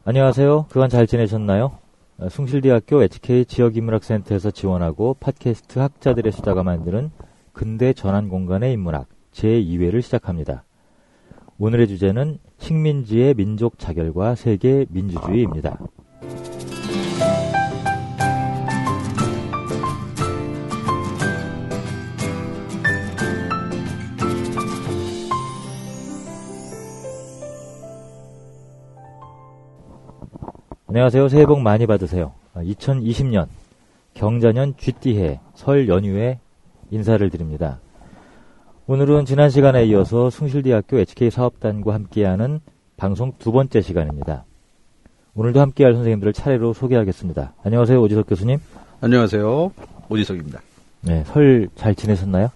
안녕하세요. 그간 잘 지내셨나요? 숭실대학교 HK 지역인문학센터에서 지원하고 팟캐스트 학자들의 수다가 만드는 근대 전환공간의 인문학 제2회를 시작합니다. 오늘의 주제는 식민지의 민족 자결과 세계 민주주의입니다. 안녕하세요. 새해 복 많이 받으세요. 2020년 경자년 쥐띠해 설 연휴에 인사를 드립니다. 오늘은 지난 시간에 이어서 숭실대학교 HK 사업단과 함께하는 방송 두 번째 시간입니다. 오늘도 함께할 선생님들을 차례로 소개하겠습니다. 안녕하세요. 오지석 교수님. 안녕하세요. 오지석입니다. 네, 설 잘 지내셨나요?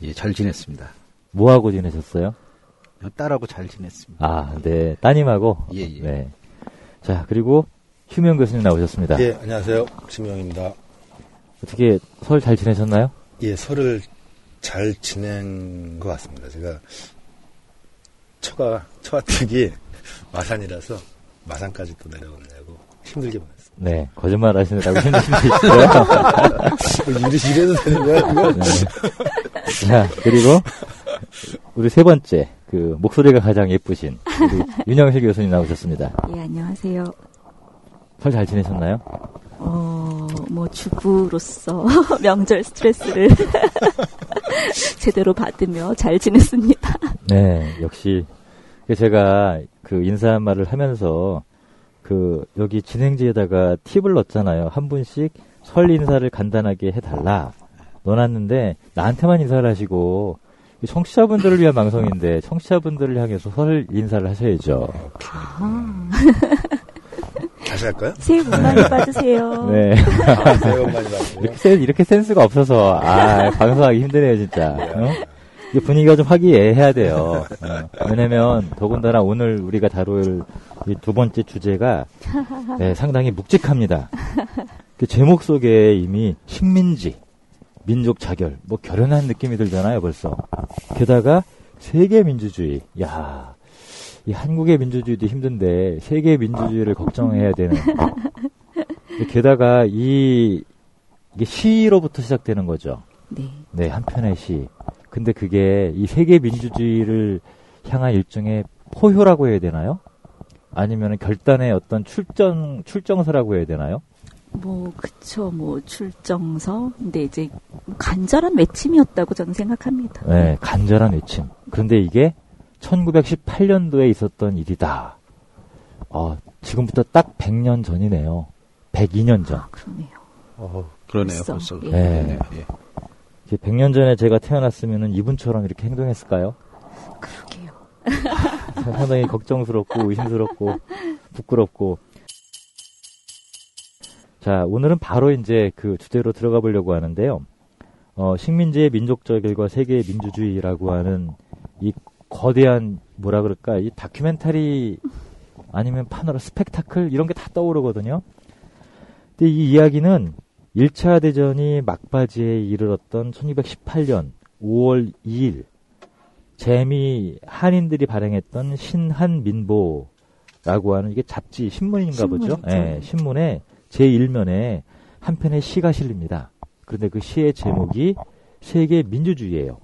예, 잘 지냈습니다. 뭐하고 지내셨어요? 딸하고 잘 지냈습니다. 아, 네. 따님하고? 예. 네. 자, 그리고 휴명 교수님 나오셨습니다. 예, 안녕하세요. 심영입니다. 어떻게 설 잘 지내셨나요? 예, 설을 잘 지낸 것 같습니다. 제가 처가댁이 마산이라서 마산까지 또 내려오느라고 힘들게 보냈습니다. 네, 거짓말 하시느라고 힘드신 분 있어요. 이래도 되는 거야, 이거? 네. 자, 그리고 우리 세 번째, 목소리가 가장 예쁘신 우리 윤영실 교수님 나오셨습니다. 예, 안녕하세요. 설 잘 지내셨나요? 주부로서 명절 스트레스를 제대로 받으며 잘 지냈습니다. 네, 역시. 제가 인사 말을 하면서 여기 진행지에다가 팁을 넣었잖아요. 한 분씩 설 인사를 간단하게 해달라. 넣어놨는데 나한테만 인사를 하시고 청취자분들을 위한 방송인데 청취자분들을 향해서 설 인사를 하셔야죠. 다시 할까요? 새해 복 많이 받으세요. 네. 새해 복 많이 받으세요. 이렇게 센스가 없어서 방송하기 힘드네요 진짜. 분위기가 좀 화기애애해야 돼요. 왜냐면 더군다나 오늘 우리가 다룰 이 두 번째 주제가 상당히 묵직합니다. 제목 속에 이미 식민지, 민족 자결, 결연한 느낌이 들잖아요 벌써. 게다가 세계 민주주의. 야, 이 한국의 민주주의도 힘든데 세계 민주주의를 걱정해야 되는. 게다가 이게 시로부터 시작되는 거죠. 네, 한 편의 시. 근데 그게 이 세계 민주주의를 향한 일종의 포효라고 해야 되나요? 아니면 결단의 어떤 출정서라고 해야 되나요? 그쵸, 출정서. 근데 이제 간절한 외침이었다고 저는 생각합니다. 네, 간절한 외침. 그런데 이게 1918년도에 있었던 일이다. 지금부터 딱 100년 전이네요. 102년 전. 그러네요. 그러네요, 벌써. 예. 네. 예. 100년 전에 제가 태어났으면 이분처럼 이렇게 행동했을까요? 그러게요. 상당히 걱정스럽고 의심스럽고 부끄럽고. 자, 오늘은 바로 이제 주제로 들어가 보려고 하는데요. 식민지의 민족 자결과 세계 민주주의라고 하는 이 거대한 이 다큐멘터리 아니면 파노라 스펙타클 이런 게 다 떠오르거든요. 근데 이 이야기는 1차 대전이 막바지에 이르렀던 1918년 5월 2일 재미 한인들이 발행했던 신한민보라고 하는 이게 잡지 신문인가 보죠. 네, 신문에 제1면에 한 편의 시가 실립니다. 그런데 그 시의 제목이 세계 민주주의예요.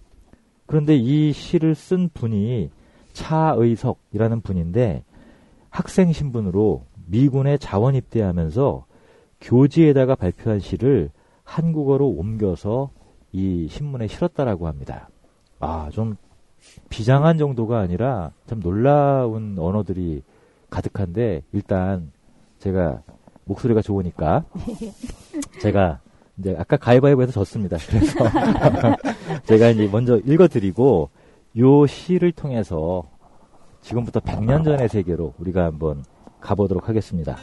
그런데 이 시를 쓴 분이 차의석이라는 분인데 학생 신분으로 미군에 자원 입대하면서 교지에다가 발표한 시를 한국어로 옮겨서 이 신문에 실었다라고 합니다. 좀 비장한 정도가 아니라 참 놀라운 언어들이 가득한데 일단 제가 목소리가 좋으니까 제가 이제 아까 가위바위보에서 졌습니다. 그래서 제가 이제 먼저 읽어드리고 요 시를 통해서 지금부터 100년 전의 세계로 우리가 한번 가보도록 하겠습니다.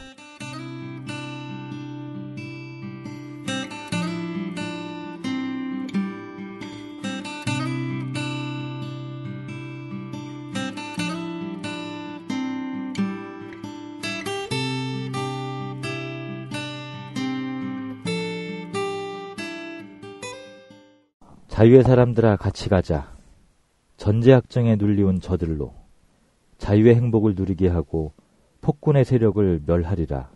자유의 사람들아 같이 가자. 전제학정에 눌리운 저들로 자유의 행복을 누리게 하고 폭군의 세력을 멸하리라.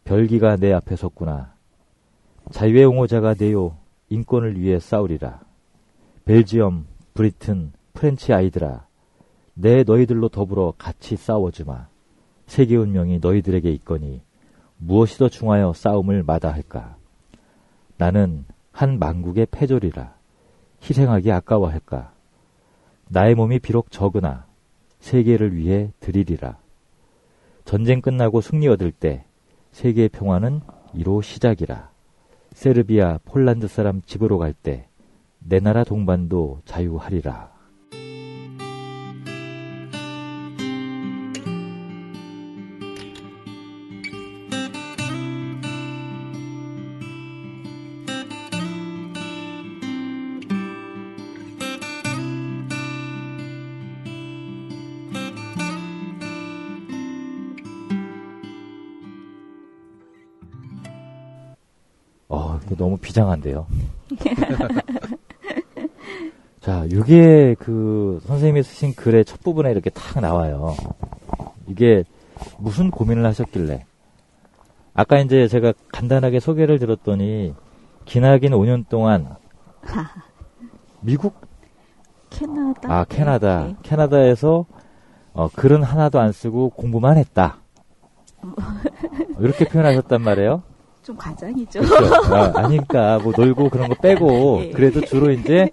별기가 내 앞에 섰구나. 자유의 옹호자가 되어 인권을 위해 싸우리라. 벨지엄, 브리튼, 프렌치 아이들아, 내 너희들로 더불어 같이 싸워주마. 세계 운명이 너희들에게 있거니 무엇이 더 중하여 싸움을 마다할까. 나는 한 만국의 패졸이라. 희생하기 아까워할까. 나의 몸이 비록 적으나 세계를 위해 드리리라. 전쟁 끝나고 승리 얻을 때 세계의 평화는 이로 시작이라. 세르비아, 폴란드 사람 집으로 갈 때 내 나라 동반도 자유하리라. 너무 비장한데요. 자, 이게 그 선생님이 쓰신 글의 첫 부분에 이렇게 탁 나와요. 이게 무슨 고민을 하셨길래? 아까 이제 제가 간단하게 소개를 들었더니 기나긴 5년 동안 미국? 캐나다. 캐나다. 네. 캐나다에서 글은 하나도 안 쓰고 공부만 했다. 이렇게 표현하셨단 말이에요. 좀 과장이죠. 그렇죠. 아니니까 뭐 놀고 그런 거 빼고 예. 그래도 주로 이제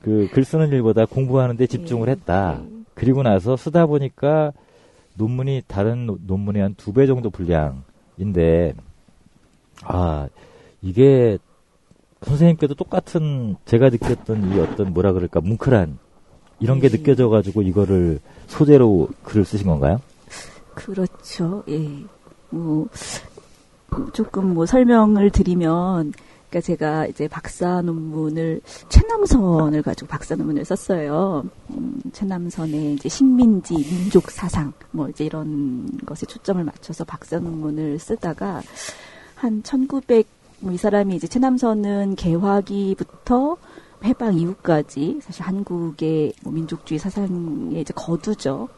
그 글 쓰는 일보다 공부하는 데 집중을 했다. 그리고 나서 쓰다 보니까 논문이 다른 논문의 한 2배 정도 분량인데 이게 선생님께도 똑같은 제가 느꼈던 이 어떤 뭐라 그럴까 뭉클한 이런 게 느껴져가지고 이거를 소재로 글을 쓰신 건가요? 그렇죠. 예. 조금 설명을 드리면, 그러니까 제가 이제 박사 논문을 최남선을 가지고 박사 논문을 썼어요. 최남선의 이제 식민지 민족 사상 이제 이런 것에 초점을 맞춰서 박사 논문을 쓰다가 한 1900 이 사람이 이제 최남선은 개화기부터 해방 이후까지 사실 한국의 민족주의 사상의 이제 거두죠.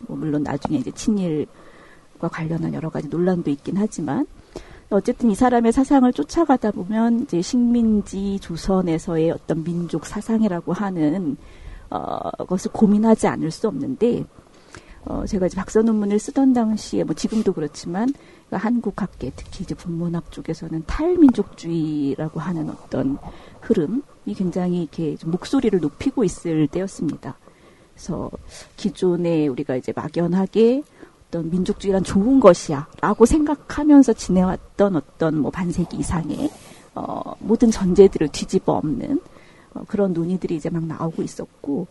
물론 나중에 이제 친일과 관련한 여러 가지 논란도 있긴 하지만 어쨌든 이 사람의 사상을 쫓아가다 보면 이제 식민지 조선에서의 어떤 민족 사상이라고 하는 것을 고민하지 않을 수 없는데 제가 이제 박사 논문을 쓰던 당시에 지금도 그렇지만 한국학계 특히 이제 국문학 쪽에서는 탈민족주의라고 하는 어떤 흐름이 굉장히 이렇게 좀 목소리를 높이고 있을 때였습니다. 그래서 기존에 우리가 이제 막연하게 어떤 민족주의란 좋은 것이야라고 생각하면서 지내왔던 어떤 반세기 이상의 모든 전제들을 뒤집어 엎는 그런 논의들이 이제 막 나오고 있었고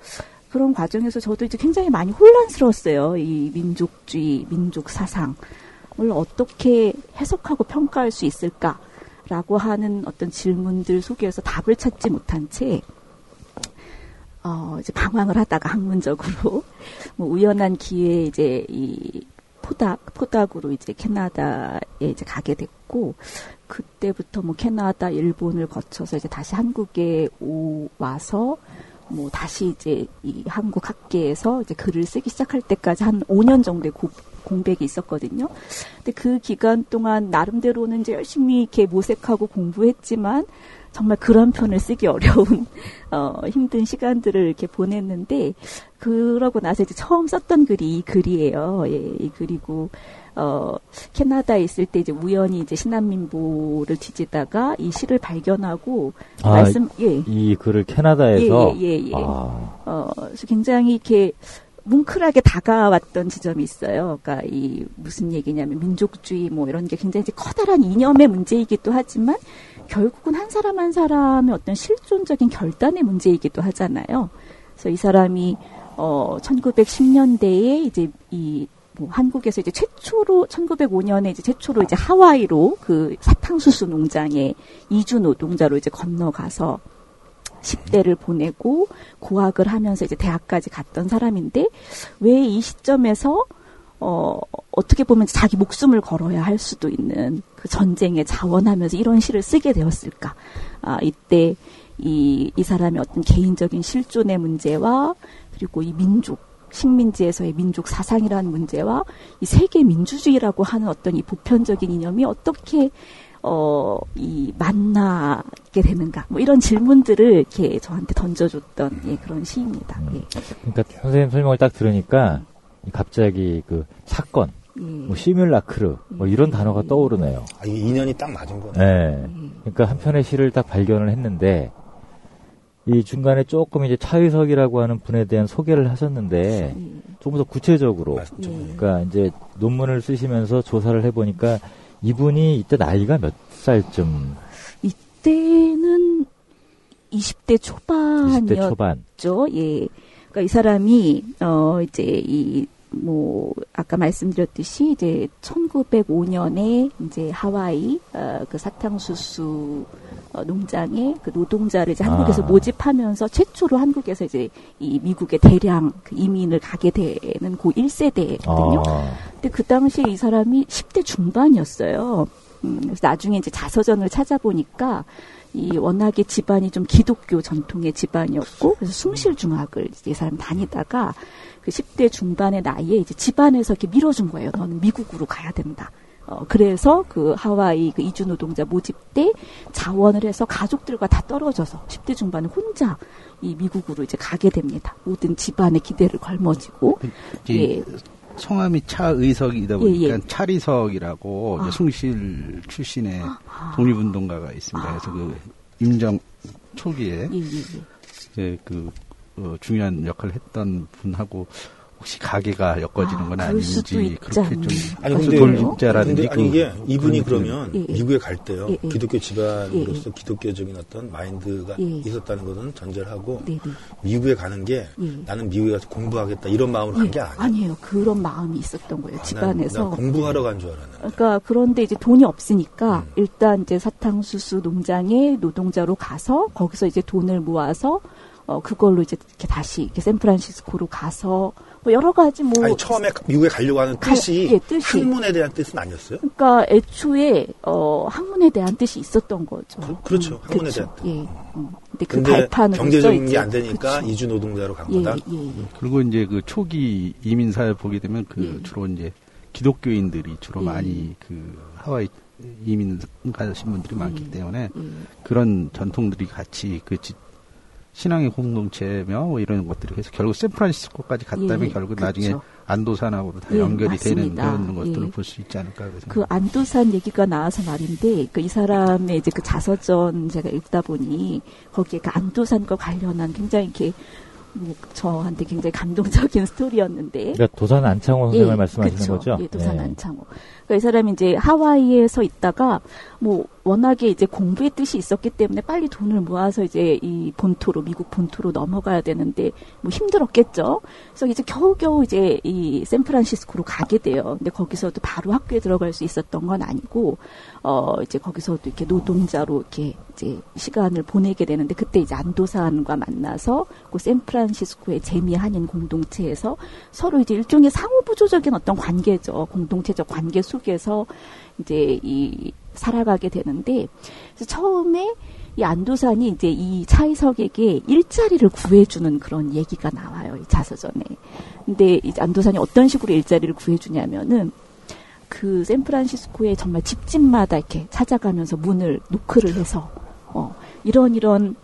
그런 과정에서 저도 이제 굉장히 많이 혼란스러웠어요. 이 민족주의, 민족 사상을 어떻게 해석하고 평가할 수 있을까라고 하는 어떤 질문들 속에서 답을 찾지 못한 채 이제 방황을 하다가 학문적으로 우연한 기회에 이제 이 포닥으로 이제 캐나다에 이제 가게 됐고 그때부터 캐나다, 일본을 거쳐서 이제 다시 한국에 와서 다시 이제 이 한국 학계에서 이제 글을 쓰기 시작할 때까지 한 5년 정도의 공백이 있었거든요. 근데 그 기간 동안 나름대로는 이제 열심히 이렇게 모색하고 공부했지만 정말 글 한 편을 쓰기 어려운 힘든 시간들을 이렇게 보냈는데 그러고 나서 이제 처음 썼던 글이 이 글이에요. 예, 이 글이고 캐나다에 있을 때 이제 우연히 이제 신한민보를 뒤지다가 이 시를 발견하고 이 글을 캐나다에서 그래서 굉장히 이렇게 뭉클하게 다가왔던 지점이 있어요. 그러니까 이 무슨 얘기냐면 민족주의 이런 게 굉장히 이제 커다란 이념의 문제이기도 하지만 결국은 한 사람 한 사람의 어떤 실존적인 결단의 문제이기도 하잖아요. 그래서 이 사람이 1910년대에 이제 한국에서 이제 최초로 1905년에 이제 최초로 이제 하와이로 그 사탕수수 농장에 이주 노동자로 이제 건너가서 10대를 보내고 고학을 하면서 이제 대학까지 갔던 사람인데 왜 이 시점에서 어떻게 보면 자기 목숨을 걸어야 할 수도 있는 그 전쟁에 자원하면서 이런 시를 쓰게 되었을까? 이때 이 사람의 어떤 개인적인 실존의 문제와 그리고 이 민족 식민지에서의 민족 사상이라는 문제와 이 세계 민주주의라고 하는 어떤 이 보편적인 이념이 어떻게 이 만나게 되는가 뭐 이런 질문들을 이렇게 저한테 던져줬던 예, 그런 시입니다. 예. 그러니까 선생님 설명을 딱 들으니까 갑자기 그 사건, 뭐 시뮬라크르 뭐 이런 단어가 떠오르네요. 아, 이게 인연이 딱 맞은 거네. 네. 그러니까 한 편의 시를 딱 발견을 했는데 이 중간에 조금 이제 차의석이라고 하는 분에 대한 소개를 하셨는데 조금 더 구체적으로 그러니까 이제 논문을 쓰시면서 조사를 해보니까 이분이 이때 나이가 몇 살쯤? 이때는 20대 초반이었죠. 20대 초반. 예. 그러니까 이 사람이 이제 아까 말씀드렸듯이 이제 1905년에 이제 하와이 그 사탕수수 농장에 그 노동자를 이제 한국에서 모집하면서 최초로 한국에서 이제 이 미국의 대량 그 이민을 가게 되는 고 1세대거든요. 근데 그 당시에 이 사람이 10대 중반이었어요. 그래서 나중에 이제 자서전을 찾아보니까 이 워낙에 집안이 좀 기독교 전통의 집안이었고 그래서 숭실중학을 이제 이 사람 다니다가 그 10대 중반의 나이에 이제 집안에서 이렇게 밀어준 거예요. 너는 미국으로 가야 된다. 그래서 그 하와이 그 이주 노동자 모집 때 자원을 해서 가족들과 다 떨어져서 10대 중반에 혼자 이 미국으로 이제 가게 됩니다. 모든 집안의 기대를 걸머지고. 예. 성함이 차의석이다 보니까 차리석이라고 숭실 출신의 독립운동가가 있습니다. 그래서 그 임정 초기에 이제 그 중요한 역할을 했던 분하고 혹시 가게가 엮어지는 건 아닌지 그렇게 좀 아니 근데 돌림자라든지 이게 이분이 그러면 미국에 갈 때요 기독교 집안으로서 기독교적인 어떤 마인드가 있었다는 것은 전제를 하고 미국에 가는 게 나는 미국에 가서 공부하겠다 이런 마음으로 간 게 아니에요. 아니에요. 그런 마음이 있었던 거예요. 집안에서. 난 공부하러 간 줄 알았는데. 그러니까 그런데 이제 돈이 없으니까 일단 이제 사탕수수 농장에 노동자로 가서 거기서 이제 돈을 모아서 그걸로 이제 이렇게 다시 이렇게 샌프란시스코로 가서 뭐 여러 가지 뭐 아니 처음에 미국에 가려고 하는 뜻이 학문에 대한 뜻은 아니었어요? 그러니까 애초에 학문에 대한 뜻이 있었던 거죠. 그렇죠. 학문에 대한 뜻. 근데 그 발판으로서 경제적인 게 안 되니까 이주 노동자로 간 거다. 그리고 이제 그 초기 이민 사회 보게 되면 그 주로 이제 기독교인들이 주로 많이 그 하와이 이민 가신 분들이 많기 때문에 그런 전통들이 같이 그 신앙의 공동체며 뭐 이런 것들이 그래서 결국 샌프란시스코까지 갔다면 결국 나중에 안도산하고도 다 연결이 되는 그런 것들을 볼 수 있지 않을까. 그 안도산 얘기가 나와서 말인데 그 이 사람의 이제 그 자서전 제가 읽다 보니 거기에 그 안도산과 관련한 굉장히 이렇게 뭐 저한테 굉장히 감동적인 스토리였는데. 그러니까 도산 안창호 선생을 말씀하시는 거죠? 예, 도산 안창호. 그러니까 이 사람이 이제 하와이에서 있다가 뭐 워낙에 이제 공부의 뜻이 있었기 때문에 빨리 돈을 모아서 이제 이 본토로 미국 본토로 넘어가야 되는데 뭐 힘들었겠죠. 그래서 이제 겨우겨우 이제 이 샌프란시스코로 가게 돼요. 근데 거기서도 바로 학교에 들어갈 수 있었던 건 아니고 이제 거기서도 이렇게 노동자로 이렇게 이제 시간을 보내게 되는데 그때 이제 안도산과 만나서 그 샌프란시스코의 재미 한인 공동체에서 서로 이제 일종의 상호부조적인 어떤 관계죠. 공동체적 관계 속에서 이제 이 살아가게 되는데 그래서 처음에 이 안도산이 이제 이 차이석에게 일자리를 구해주는 그런 얘기가 나와요. 이 자서전에. 근데 이 안도산이 어떤 식으로 일자리를 구해주냐면은 그 샌프란시스코의 정말 집집마다 이렇게 찾아가면서 문을 노크를 해서 이런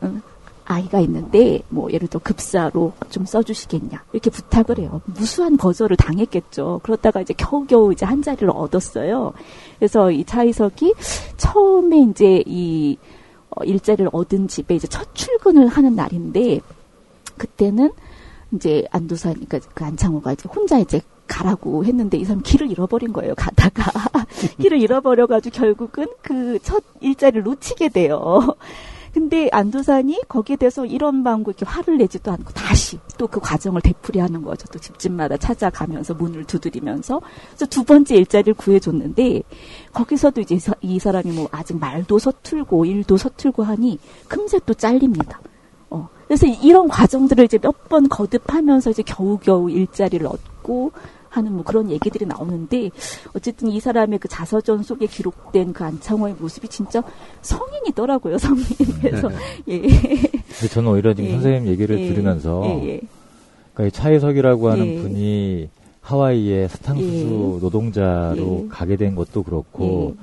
아이가 있는데 뭐 예를 들어 급사로 좀 써주시겠냐 이렇게 부탁을 해요. 무수한 거절을 당했겠죠. 그러다가 이제 겨우겨우 이제 한 자리를 얻었어요. 그래서 이 차이석이 처음에 이제 이 일자리를 얻은 집에 이제 첫 출근을 하는 날인데 그때는 이제 안도산 그러니까 그 안창호가 이제 혼자 이제 가라고 했는데 이 사람 길을 잃어버린 거예요. 가다가 길을 잃어버려가지고 결국은 그 첫 일자리를 놓치게 돼요. 근데 안도산이 거기에 대해서 이런 방구 이렇게 화를 내지도 않고 다시 또 그 과정을 되풀이하는 거죠. 또 집집마다 찾아가면서 문을 두드리면서 그래서 두 번째 일자리를 구해줬는데 거기서도 이제 이 사람이 뭐 아직 말도 서툴고 일도 서툴고 하니 금세 또 잘립니다. 그래서 이런 과정들을 이제 몇 번 거듭하면서 이제 겨우겨우 일자리를 얻고 하는 뭐 그런 얘기들이 나오는데 어쨌든 이 사람의 그 자서전 속에 기록된 그 안창호의 모습이 진짜 성인이더라고요. 성인. 그래서 근데 저는 오히려 지금 선생님 얘기를 들으면서 그러니까 이 차이석이라고 하는 분이 하와이의 사탕수수 노동자로 가게 된 것도 그렇고,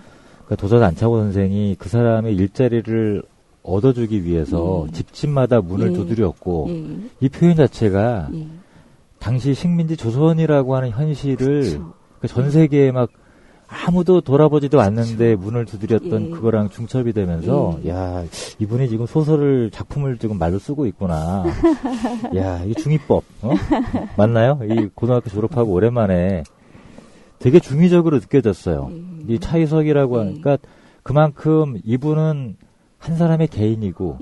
그러니까 도사 안차고 선생이 그 사람의 일자리를 얻어주기 위해서 집집마다 문을 두드렸고, 이 표현 자체가 당시 식민지 조선이라고 하는 현실을 그러니까 전 세계에 막 아무도 돌아보지도 않는데 문을 두드렸던 그거랑 중첩이 되면서 야, 이분이 지금 소설을 작품을 지금 말로 쓰고 있구나. 야, 이 중의법 맞나요? 이 고등학교 졸업하고 오랜만에 되게 중의적으로 느껴졌어요. 이 차이석이라고 하니까 그만큼 이분은 한 사람의 개인이고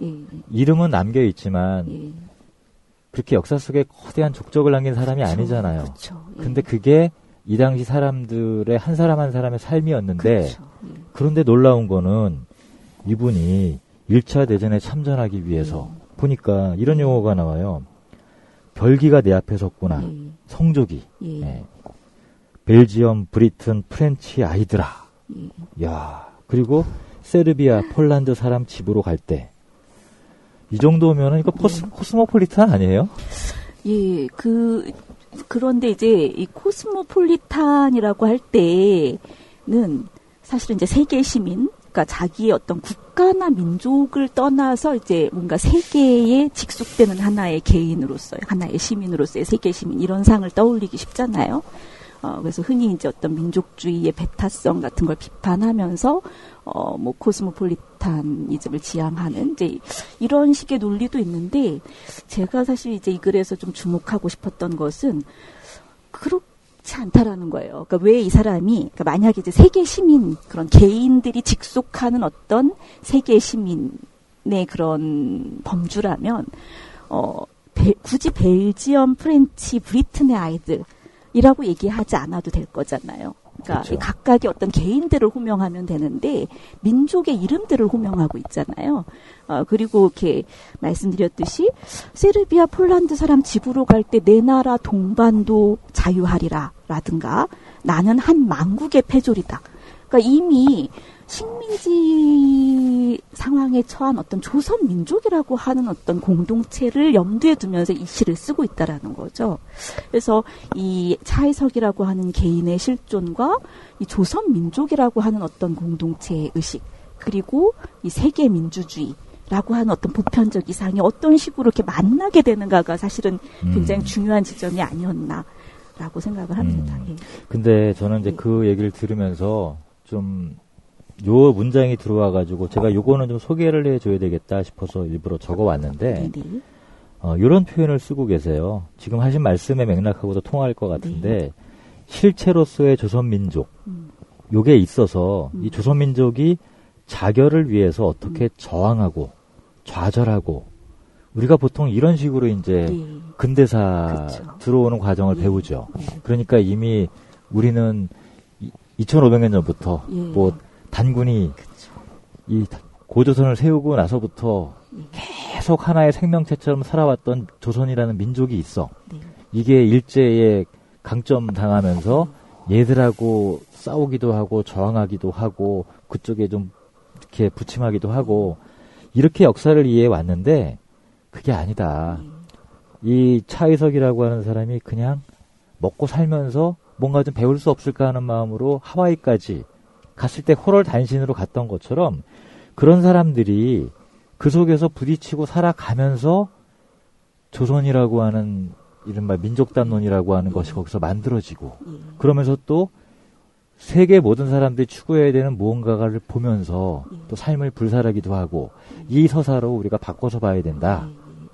이름은 남겨 있지만 그렇게 역사 속에 거대한 족적을 남긴 사람이 아니잖아요. 근데 그게 이 당시 사람들의 한 사람 한 사람의 삶이었는데 그런데 놀라운 거는 이분이 1차 대전에 참전하기 위해서 보니까 이런 용어가 나와요. 별기가 내 앞에 섰구나. 성조기. 벨지엄, 브리튼, 프렌치 아이들아. 야, 그리고 세르비아, 폴란드 사람 집으로 갈 때. 이 정도면은 이거 코스모폴리탄 아니에요? 예, 그런데 이제 이 코스모폴리탄이라고 할 때는 사실은 이제 세계 시민, 그러니까 자기의 어떤 국가나 민족을 떠나서 이제 뭔가 세계에 직속되는 하나의 개인으로서, 하나의 시민으로서의 세계 시민 이런 상을 떠올리기 쉽잖아요. 그래서 흔히 이제 어떤 민족주의의 배타성 같은 걸 비판하면서 뭐 코스모폴리탄이즘을 지향하는 이제 이런 식의 논리도 있는데 제가 사실 이제 이 글에서 좀 주목하고 싶었던 것은 그렇지 않다라는 거예요. 그러니까 왜 이 사람이 그러니까 만약에 이제 세계 시민 그런 개인들이 직속하는 어떤 세계 시민의 그런 범주라면 굳이 벨지엄, 프렌치, 브리튼의 아이들 이라고 얘기하지 않아도 될 거잖아요. 그러니까 그렇죠. 각각의 어떤 개인들을 호명하면 되는데 민족의 이름들을 호명하고 있잖아요. 그리고 이렇게 말씀드렸듯이 세르비아, 폴란드 사람 집으로 갈 때 내 나라 동반도 자유하리라 라든가 나는 한 망국의 패졸이다. 그러니까 이미 식민지 상황에 처한 어떤 조선 민족이라고 하는 어떤 공동체를 염두에 두면서 이 시를 쓰고 있다라는 거죠. 그래서 이 차이석이라고 하는 개인의 실존과 이 조선 민족이라고 하는 어떤 공동체의 의식 그리고 이 세계 민주주의라고 하는 어떤 보편적 이상이 어떤 식으로 이렇게 만나게 되는가가 사실은 굉장히 중요한 지점이 아니었나라고 생각을 합니다. 예. 근데 저는 이제 그 얘기를 들으면서 좀 요 문장이 들어와가지고 제가 요거는 좀 소개를 해줘야 되겠다 싶어서 일부러 적어왔는데 요런 표현을 쓰고 계세요. 지금 하신 말씀의 맥락하고도 통할 것 같은데 실체로서의 조선민족 요게 있어서 이 조선민족이 자결을 위해서 어떻게 저항하고 좌절하고 우리가 보통 이런 식으로 이제 근대사 들어오는 과정을 배우죠. 그러니까 이미 우리는 2500년 전부터 뭐 단군이 이 고조선을 세우고 나서부터 계속 하나의 생명체처럼 살아왔던 조선이라는 민족이 있어. 이게 일제에 강점 당하면서 얘들하고 싸우기도 하고 저항하기도 하고 그쪽에 좀 이렇게 부침하기도 하고 이렇게 역사를 이해해 왔는데 그게 아니다. 이 차이석이라고 하는 사람이 그냥 먹고 살면서 뭔가 좀 배울 수 없을까 하는 마음으로 하와이까지 갔을 때 호롤단신으로 갔던 것처럼 그런 사람들이 그 속에서 부딪히고 살아가면서 조선이라고 하는 이른바 민족단론이라고 하는 것이 거기서 만들어지고 그러면서 또 세계 모든 사람들이 추구해야 되는 무언가를 보면서 또 삶을 불살하기도 하고 이 서사로 우리가 바꿔서 봐야 된다.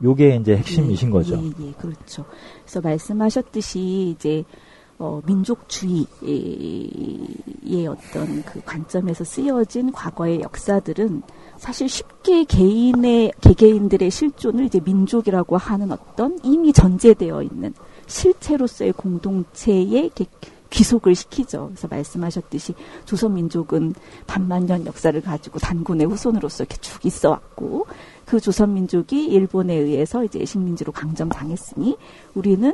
요게 이제 핵심이신 거죠. 예, 그렇죠. 그래서 말씀하셨듯이 이제 민족주의의 어떤 그 관점에서 쓰여진 과거의 역사들은 사실 쉽게 개개인들의 실존을 이제 민족이라고 하는 어떤 이미 전제되어 있는 실체로서의 공동체에 귀속을 시키죠. 그래서 말씀하셨듯이 조선민족은 반만년 역사를 가지고 단군의 후손으로서 이렇게 쭉 있어왔고 그 조선민족이 일본에 의해서 이제 식민지로 강점당했으니 우리는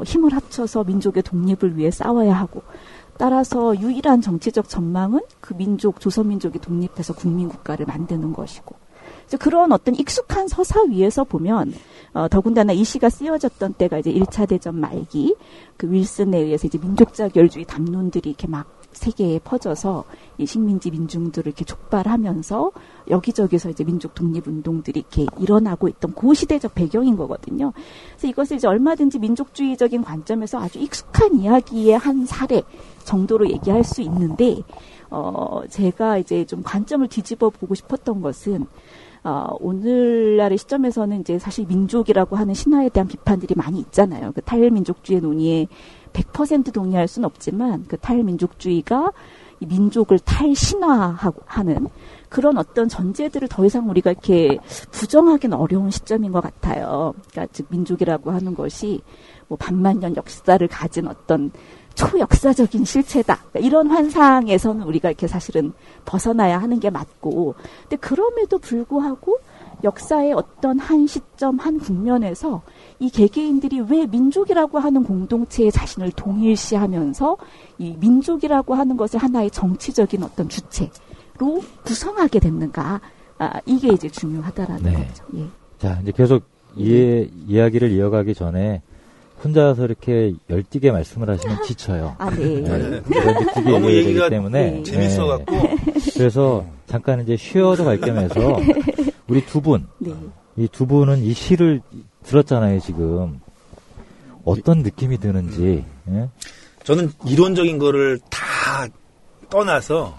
힘을 합쳐서 민족의 독립을 위해 싸워야 하고 따라서 유일한 정치적 전망은 그 민족, 조선민족이 독립해서 국민국가를 만드는 것이고 그런 어떤 익숙한 서사 위에서 보면 더군다나 이 시가 쓰여졌던 때가 이제 1차 대전 말기 그 윌슨에 의해서 이제 민족자결주의 담론들이 이렇게 막 세계에 퍼져서 이 식민지 민중들을 이렇게 촉발하면서 여기저기서 이제 민족 독립운동들이 이렇게 일어나고 있던 그 시대적 배경인 거거든요. 그래서 이것을 이제 얼마든지 민족주의적인 관점에서 아주 익숙한 이야기의 한 사례 정도로 얘기할 수 있는데, 제가 이제 좀 관점을 뒤집어 보고 싶었던 것은, 오늘날의 시점에서는 이제 사실 민족이라고 하는 신화에 대한 비판들이 많이 있잖아요. 그 탈민족주의 논의에 100% 동의할 수는 없지만 그 탈민족주의가 이 민족을 탈신화하는 그런 어떤 전제들을 더 이상 우리가 이렇게 부정하기는 어려운 시점인 것 같아요. 그러니까 즉 민족이라고 하는 것이 뭐 반만년 역사를 가진 어떤 초역사적인 실체다. 그러니까 이런 환상에서는 우리가 이렇게 사실은 벗어나야 하는 게 맞고, 근데 그럼에도 불구하고 역사의 어떤 한 시점, 한 국면에서 이 개개인들이 왜 민족이라고 하는 공동체에 자신을 동일시하면서 이 민족이라고 하는 것을 하나의 정치적인 어떤 주체로 구성하게 됐는가? 이게 이제 중요하다라는 거죠. 예. 자, 이제 계속 이야기를 이어가기 전에 혼자서 이렇게 열띠게 말씀을 하시면 지쳐요. 네. 너무 얘기가 되기 때문에 재밌어갖고. 그래서 잠깐 이제 쉬어도 갈 겸해서 우리 두 분, 이 두 분은 이 시를 들었잖아요, 지금. 어떤 느낌이 드는지. 예? 저는 이론적인 거를 다 떠나서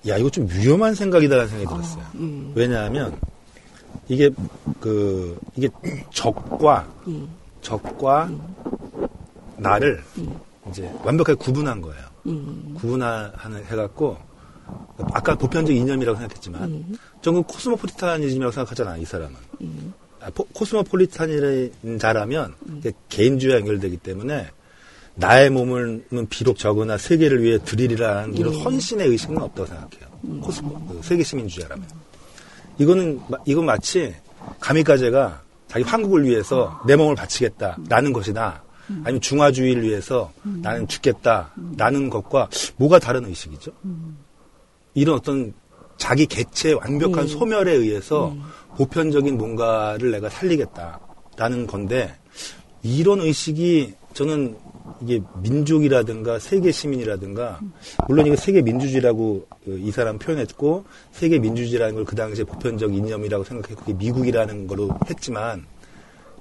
이거 좀 위험한 생각이다라는 생각이 들었어요. 왜냐하면 이게 적과 나를 이제 완벽하게 구분한 거예요. 해갖고 아까 보편적 이념이라고 생각했지만 저는 코스모폴리타니즘이라고 생각하잖아, 이 사람은. 코스모폴리탄인 자라면 개인주의와 연결되기 때문에 나의 몸은 비록 적으나 세계를 위해 드리리라는 이런 헌신의 의식은 없다고 생각해요. 세계 시민주의자라면. 이건 마치 가미카제가 자기 한국을 위해서 내 몸을 바치겠다라는 것이다. 아니면 중화주의를 위해서 나는 죽겠다라는 것과 뭐가 다른 의식이죠? 이런 어떤 자기 개체의 완벽한 소멸에 의해서 보편적인 뭔가를 내가 살리겠다라는 건데, 이런 의식이 저는 이게 민족이라든가 세계 시민이라든가, 물론 이거 세계 민주주의라고 이 사람 표현했고, 세계 민주주의라는 걸 그 당시에 보편적 이념이라고 생각했고, 그게 미국이라는 걸로 했지만,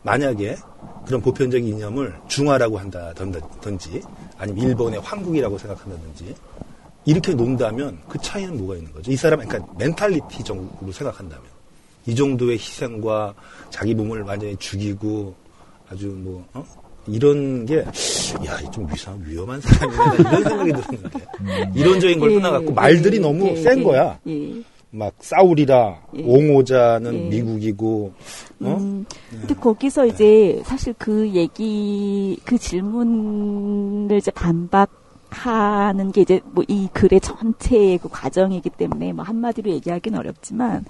만약에 그런 보편적 이념을 중화라고 한다든지, 아니면 일본의 황국이라고 생각한다든지, 이렇게 논다면 그 차이는 뭐가 있는 거죠? 이 사람, 그러니까 멘탈리티 정도로 생각한다면. 이 정도의 희생과 자기 몸을 완전히 죽이고 아주 이런 게, 좀 위험한 사람이네. 이런 생각이 들었는데. 이론적인 걸 떠나갖고 말들이 너무 센 거야. 막 싸우리라, 옹호자는 미국이고, 근데 거기서 이제 사실 그 질문을 이제 반박하는 게 이제 이 글의 전체의 그 과정이기 때문에 한마디로 얘기하기는 어렵지만,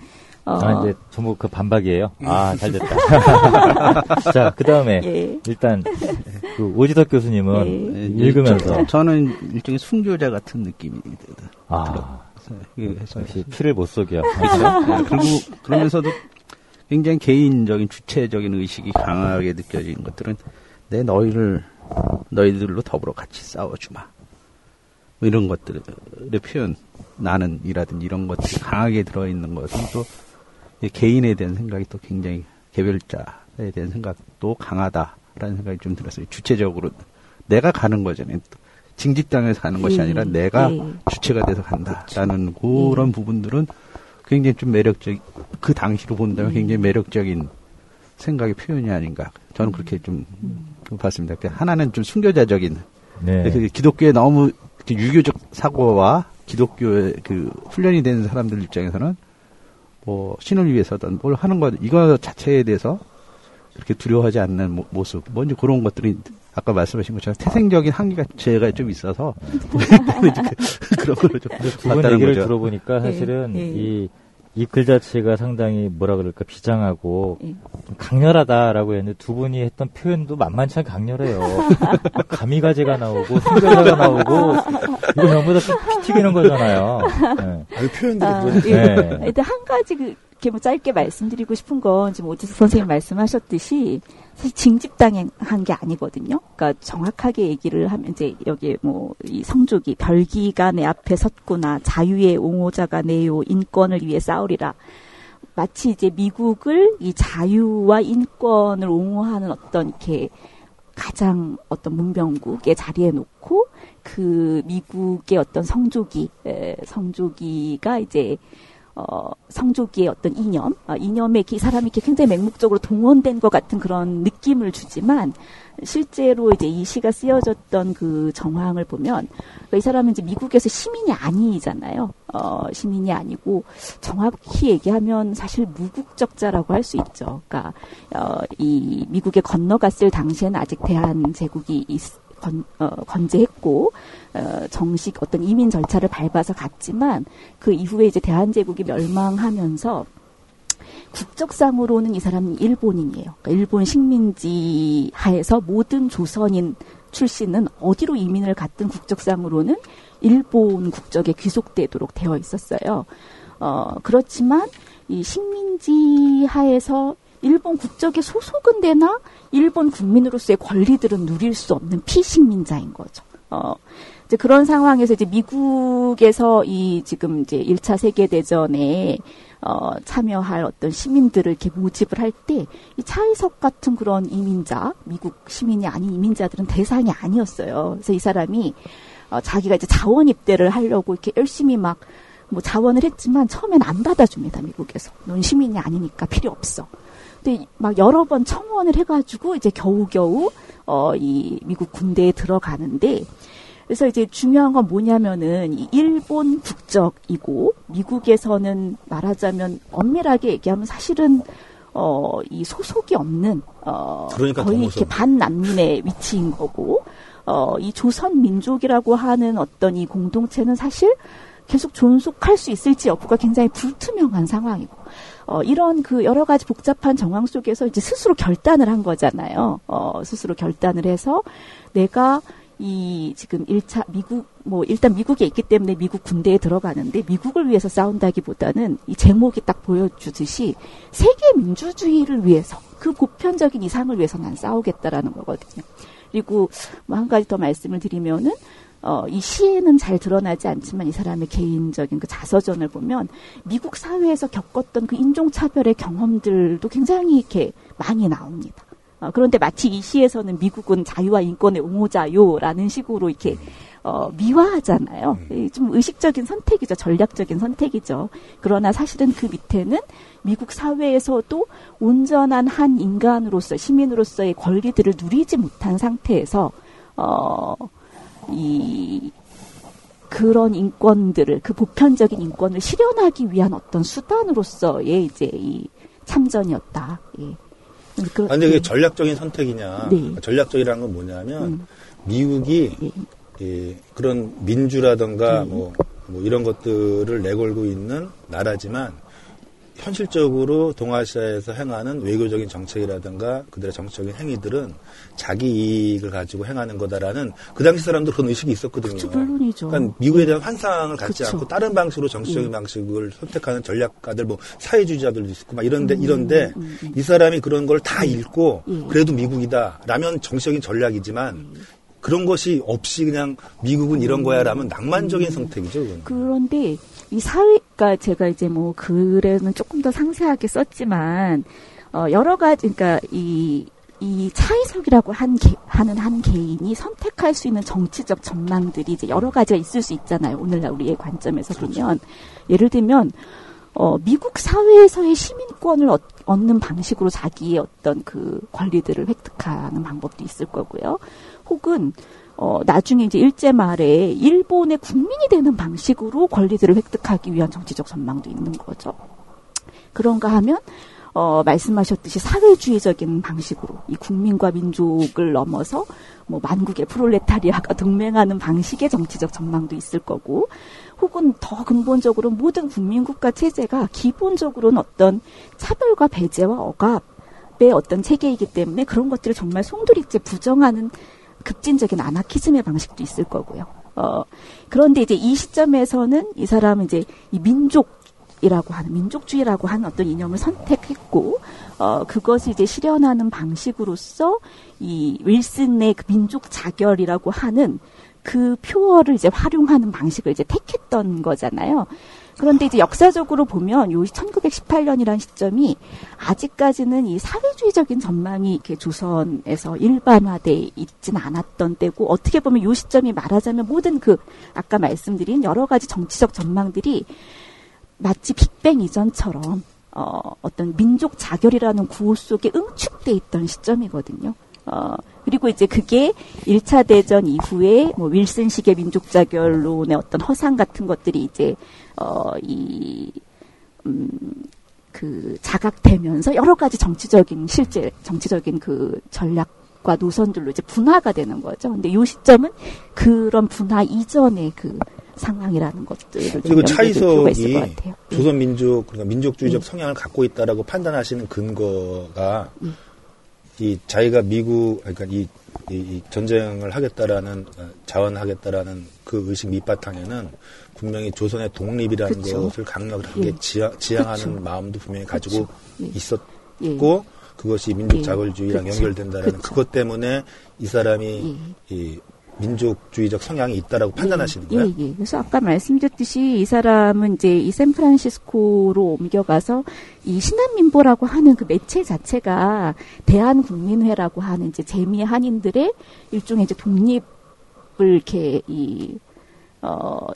이제 전부 그 반박이에요. 잘 됐다. 자, 그 다음에 일단 그 오지덕 교수님은 읽으면서 저는 일종의 순교자 같은 느낌이 들어요. 역시 피를 못 속여. 그리고 그러면서도 굉장히 개인적인 주체적인 의식이 강하게 느껴지는 것들은 너희들로 더불어 같이 싸워주마. 이런 것들의 표현, 나는이라든지 이런 것들이 강하게 들어있는 것은 또 개인에 대한 생각이 또 굉장히 개별자에 대한 생각도 강하다라는 생각이 좀 들었어요. 주체적으로 내가 가는 거잖아요. 징집당해서 가는 것이 아니라 내가 주체가 돼서 간다라는 그런 부분들은 굉장히 좀 그 당시로 본다면 굉장히 매력적인 생각의 표현이 아닌가. 저는 그렇게 좀 봤습니다. 하나는 좀 순교자적인, 기독교에 너무 유교적 사고와 기독교의 그 훈련이 된 사람들 입장에서는 신을 위해서든 뭘 하는 것, 이거 자체에 대해서 그렇게 두려워하지 않는 모습, 먼저 그런 것들이 아까 말씀하신 것처럼 태생적인 한계가 제가 좀 있어서 그런 걸로 좀 두 분 얘기를 들어보니까 사실은 이 이 글 자체가 상당히 뭐라 그럴까 비장하고 좀 강렬하다라고 했는데 두 분이 했던 표현도 만만치 않게 강렬해요. 가미가제가 나오고 순결자가 나오고 이거 전부 다 피 튀기는 거잖아요. 네. 표현들이 일단 한 가지 이렇게 뭐 짧게 말씀드리고 싶은 건 지금 오지석 선생님 말씀하셨듯이 사실 징집당한 게 아니거든요. 그러니까 정확하게 얘기를 하면 이제 여기에 뭐 이 성조기 별기가 내 앞에 섰구나 자유의 옹호자가 내요 인권을 위해 싸우리라. 마치 이제 미국을 이 자유와 인권을 옹호하는 어떤 이렇게 가장 어떤 문명국의 자리에 놓고 그 미국의 어떤 성조기가 이제 성조기의 어떤 이념에 이 사람이 이렇게 굉장히 맹목적으로 동원된 것 같은 그런 느낌을 주지만 실제로 이제 이 시가 쓰여졌던 그 정황을 보면 이 사람은 이제 미국에서 시민이 아니잖아요. 시민이 아니고 정확히 얘기하면 사실 무국적자라고 할 수 있죠. 그러니까 이 미국에 건너갔을 당시에는 아직 대한제국이 건재했고 정식 어떤 이민 절차를 밟아서 갔지만 그 이후에 이제 대한제국이 멸망하면서 국적상으로는 이 사람은 일본인이에요. 그러니까 일본 식민지 하에서 모든 조선인 출신은 어디로 이민을 갔든 국적상으로는 일본 국적에 귀속되도록 되어 있었어요. 그렇지만 이 식민지 하에서 일본 국적에 소속은 되나 일본 국민으로서의 권리들은 누릴 수 없는 피식민자인 거죠. 이제 그런 상황에서 이제 미국에서 지금 이제 1차 세계대전에 참여할 어떤 시민들을 이렇게 모집을 할 때 이 차이석 같은 그런 이민자, 미국 시민이 아닌 이민자들은 대상이 아니었어요. 그래서 이 사람이 자기가 이제 자원 입대를 하려고 이렇게 열심히 막 뭐 자원을 했지만 처음엔 안 받아줍니다, 미국에서. 넌 시민이 아니니까 필요 없어. 근데 막 여러 번 청원을 해가지고 이제 겨우겨우 이 미국 군대에 들어가는데 그래서 이제 중요한 건 뭐냐면은 이 일본 국적이고 미국에서는 말하자면 엄밀하게 얘기하면 사실은 이 소속이 없는 그러니까 거의 이렇게 반난민의 위치인 거고 이 조선 민족이라고 하는 어떤 이 공동체는 사실 계속 존속할 수 있을지 여부가 굉장히 불투명한 상황이고 이런 그 여러 가지 복잡한 정황 속에서 이제 스스로 결단을 한 거잖아요. 스스로 결단을 해서 내가 이 지금 1차 일단 미국에 있기 때문에 미국 군대에 들어가는데 미국을 위해서 싸운다기보다는 이 제목이 딱 보여주듯이 세계 민주주의를 위해서 그 보편적인 이상을 위해서 난 싸우겠다라는 거거든요. 그리고 뭐 한 가지 더 말씀을 드리면은 이 시에는 잘 드러나지 않지만 이 사람의 개인적인 그 자서전을 보면 미국 사회에서 겪었던 그 인종차별의 경험들도 굉장히 이렇게 많이 나옵니다. 그런데 마치 이 시에서는 미국은 자유와 인권의 옹호자요라는 식으로 이렇게 미화하잖아요. 좀 의식적인 선택이죠. 전략적인 선택이죠. 그러나 사실은 그 밑에는 미국 사회에서도 온전한 한 인간으로서 시민으로서의 권리들을 누리지 못한 상태에서 그런 인권들을 그 보편적인 인권을 실현하기 위한 어떤 수단으로서의 이제 이 참전이었다. 예. 근데 그게 전략적인 선택이냐? 네. 전략적이라는 건 뭐냐면 미국이 그런 민주라든가 뭐 이런 것들을 내걸고 있는 나라지만 현실적으로 동아시아에서 행하는 외교적인 정책이라든가 그들의 정치적인 행위들은 자기 이익을 가지고 행하는 거다라는 그 당시 사람들 그런 의식이 있었거든요. 그렇죠, 물론이죠. 그러니까 미국에 대한 환상을 갖지 않고 다른 방식으로 정치적인 방식을 선택하는 전략가들, 뭐 사회주의자들도 있고 막 이런데 이 사람이 그런 걸 다 읽고 그래도 미국이다라면 정치적인 전략이지만. 그런 것이 없이 그냥 미국은 이런 거야라면 낭만적인 선택이죠. 그건. 그런데 이 사회가 제가 이제 뭐 글에는 조금 더 상세하게 썼지만 여러 가지 그러니까 이 차이석이라고 하는 한 개인이 선택할 수 있는 정치적 전망들이 이제 여러 가지가 있을 수 있잖아요. 오늘날 우리의 관점에서 보면 예를 들면 미국 사회에서의 시민권을 얻는 방식으로 자기의 어떤 그 권리들을 획득하는 방법도 있을 거고요. 혹은 나중에 이제 일제 말에 일본의 국민이 되는 방식으로 권리들을 획득하기 위한 정치적 전망도 있는 거죠. 그런가 하면 말씀하셨듯이 사회주의적인 방식으로 이 국민과 민족을 넘어서 뭐 만국의 프롤레타리아가 동맹하는 방식의 정치적 전망도 있을 거고, 혹은 더 근본적으로 모든 국민국가 체제가 기본적으로는 어떤 차별과 배제와 억압의 어떤 체계이기 때문에 그런 것들을 정말 송두리째 부정하는 급진적인 아나키즘의 방식도 있을 거고요. 그런데 이제 이 시점에서는 이 사람은 이제 이 민족이라고 하는, 민족주의라고 하는 어떤 이념을 선택했고, 그것을 이제 실현하는 방식으로서 이 윌슨의 그 민족 자결이라고 하는 그 표어를 이제 활용하는 방식을 이제 택했던 거잖아요. 그런데 이제 역사적으로 보면 요 1918년이라는 시점이 아직까지는 이 사회주의적인 전망이 이렇게 조선에서 일반화돼 있진 않았던 때고, 어떻게 보면 요 시점이 말하자면 모든 그 아까 말씀드린 여러 가지 정치적 전망들이 마치 빅뱅 이전처럼 어떤 민족 자결이라는 구호 속에 응축돼 있던 시점이거든요. 그리고 이제 그게 1차 대전 이후에 뭐 윌슨식의 민족 자결론의 어떤 허상 같은 것들이 이제 그 자각되면서 여러 가지 정치적인 그 전략과 노선들로 이제 분화가 되는 거죠. 근데 이 시점은 그런 분화 이전의 그 상황이라는 것들을 그리고 차이석이 조선 네. 민족, 그러니까 민족주의적 성향을 갖고 있다라고 판단하시는 근거가 이 자기가 미국, 그러니까 이 전쟁을 하겠다라는, 자원하겠다라는 그 의식 밑바탕에는 분명히 조선의 독립이라는 그쵸. 것을 강력하게 지향하는 그쵸. 마음도 분명히 가지고 예. 있었고, 그것이 민족 자결주의랑 그쵸. 연결된다라는 그것 때문에 이 사람이 이 민족주의적 성향이 있다라고 판단하시는 거예요? 예. 그래서 아까 말씀드렸듯이 이 사람은 이제 이 샌프란시스코로 옮겨가서 이 신한민보라고 하는 그 매체 자체가 대한국민회라고 하는 이제 재미 한인들의 일종의 이제 독립을 이렇게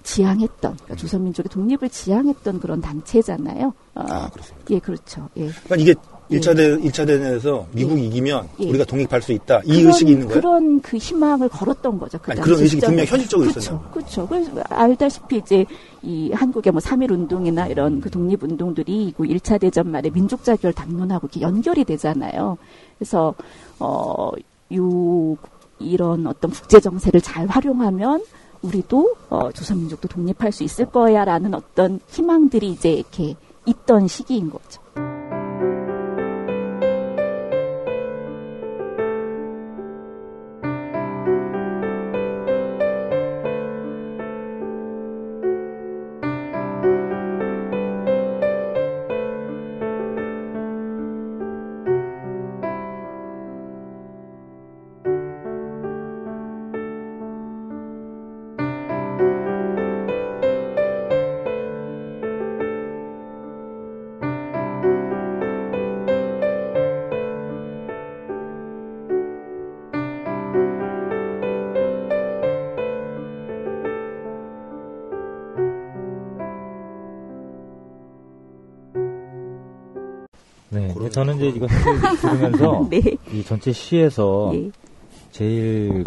지향했던, 그러니까 조선민족의 독립을 지향했던 그런 단체잖아요. 그렇습니다. 예, 그렇죠. 예. 그러니까 이게 1차 대전에서 미국이 이기면 우리가 독립할 수 있다. 이 의식이 있는 거예요? 그런 그 희망을 걸었던 거죠. 아니, 그런 의식이 분명히 현실적으로 있었나요? 그렇죠. 그래서 알다시피 이제 이 한국의 뭐 3.1 운동이나 이런 그 독립 운동들이 그 1차 대전 말에 민족 자결 담론하고 이렇게 연결이 되잖아요. 그래서 이런 어떤 국제 정세를 잘 활용하면 우리도 조선민족도 독립할 수 있을 거야라는 어떤 희망들이 이제 이렇게 있던 시기인 거죠. 네, 저는 이제 이거 들으면서 네. 이 전체 시에서 제일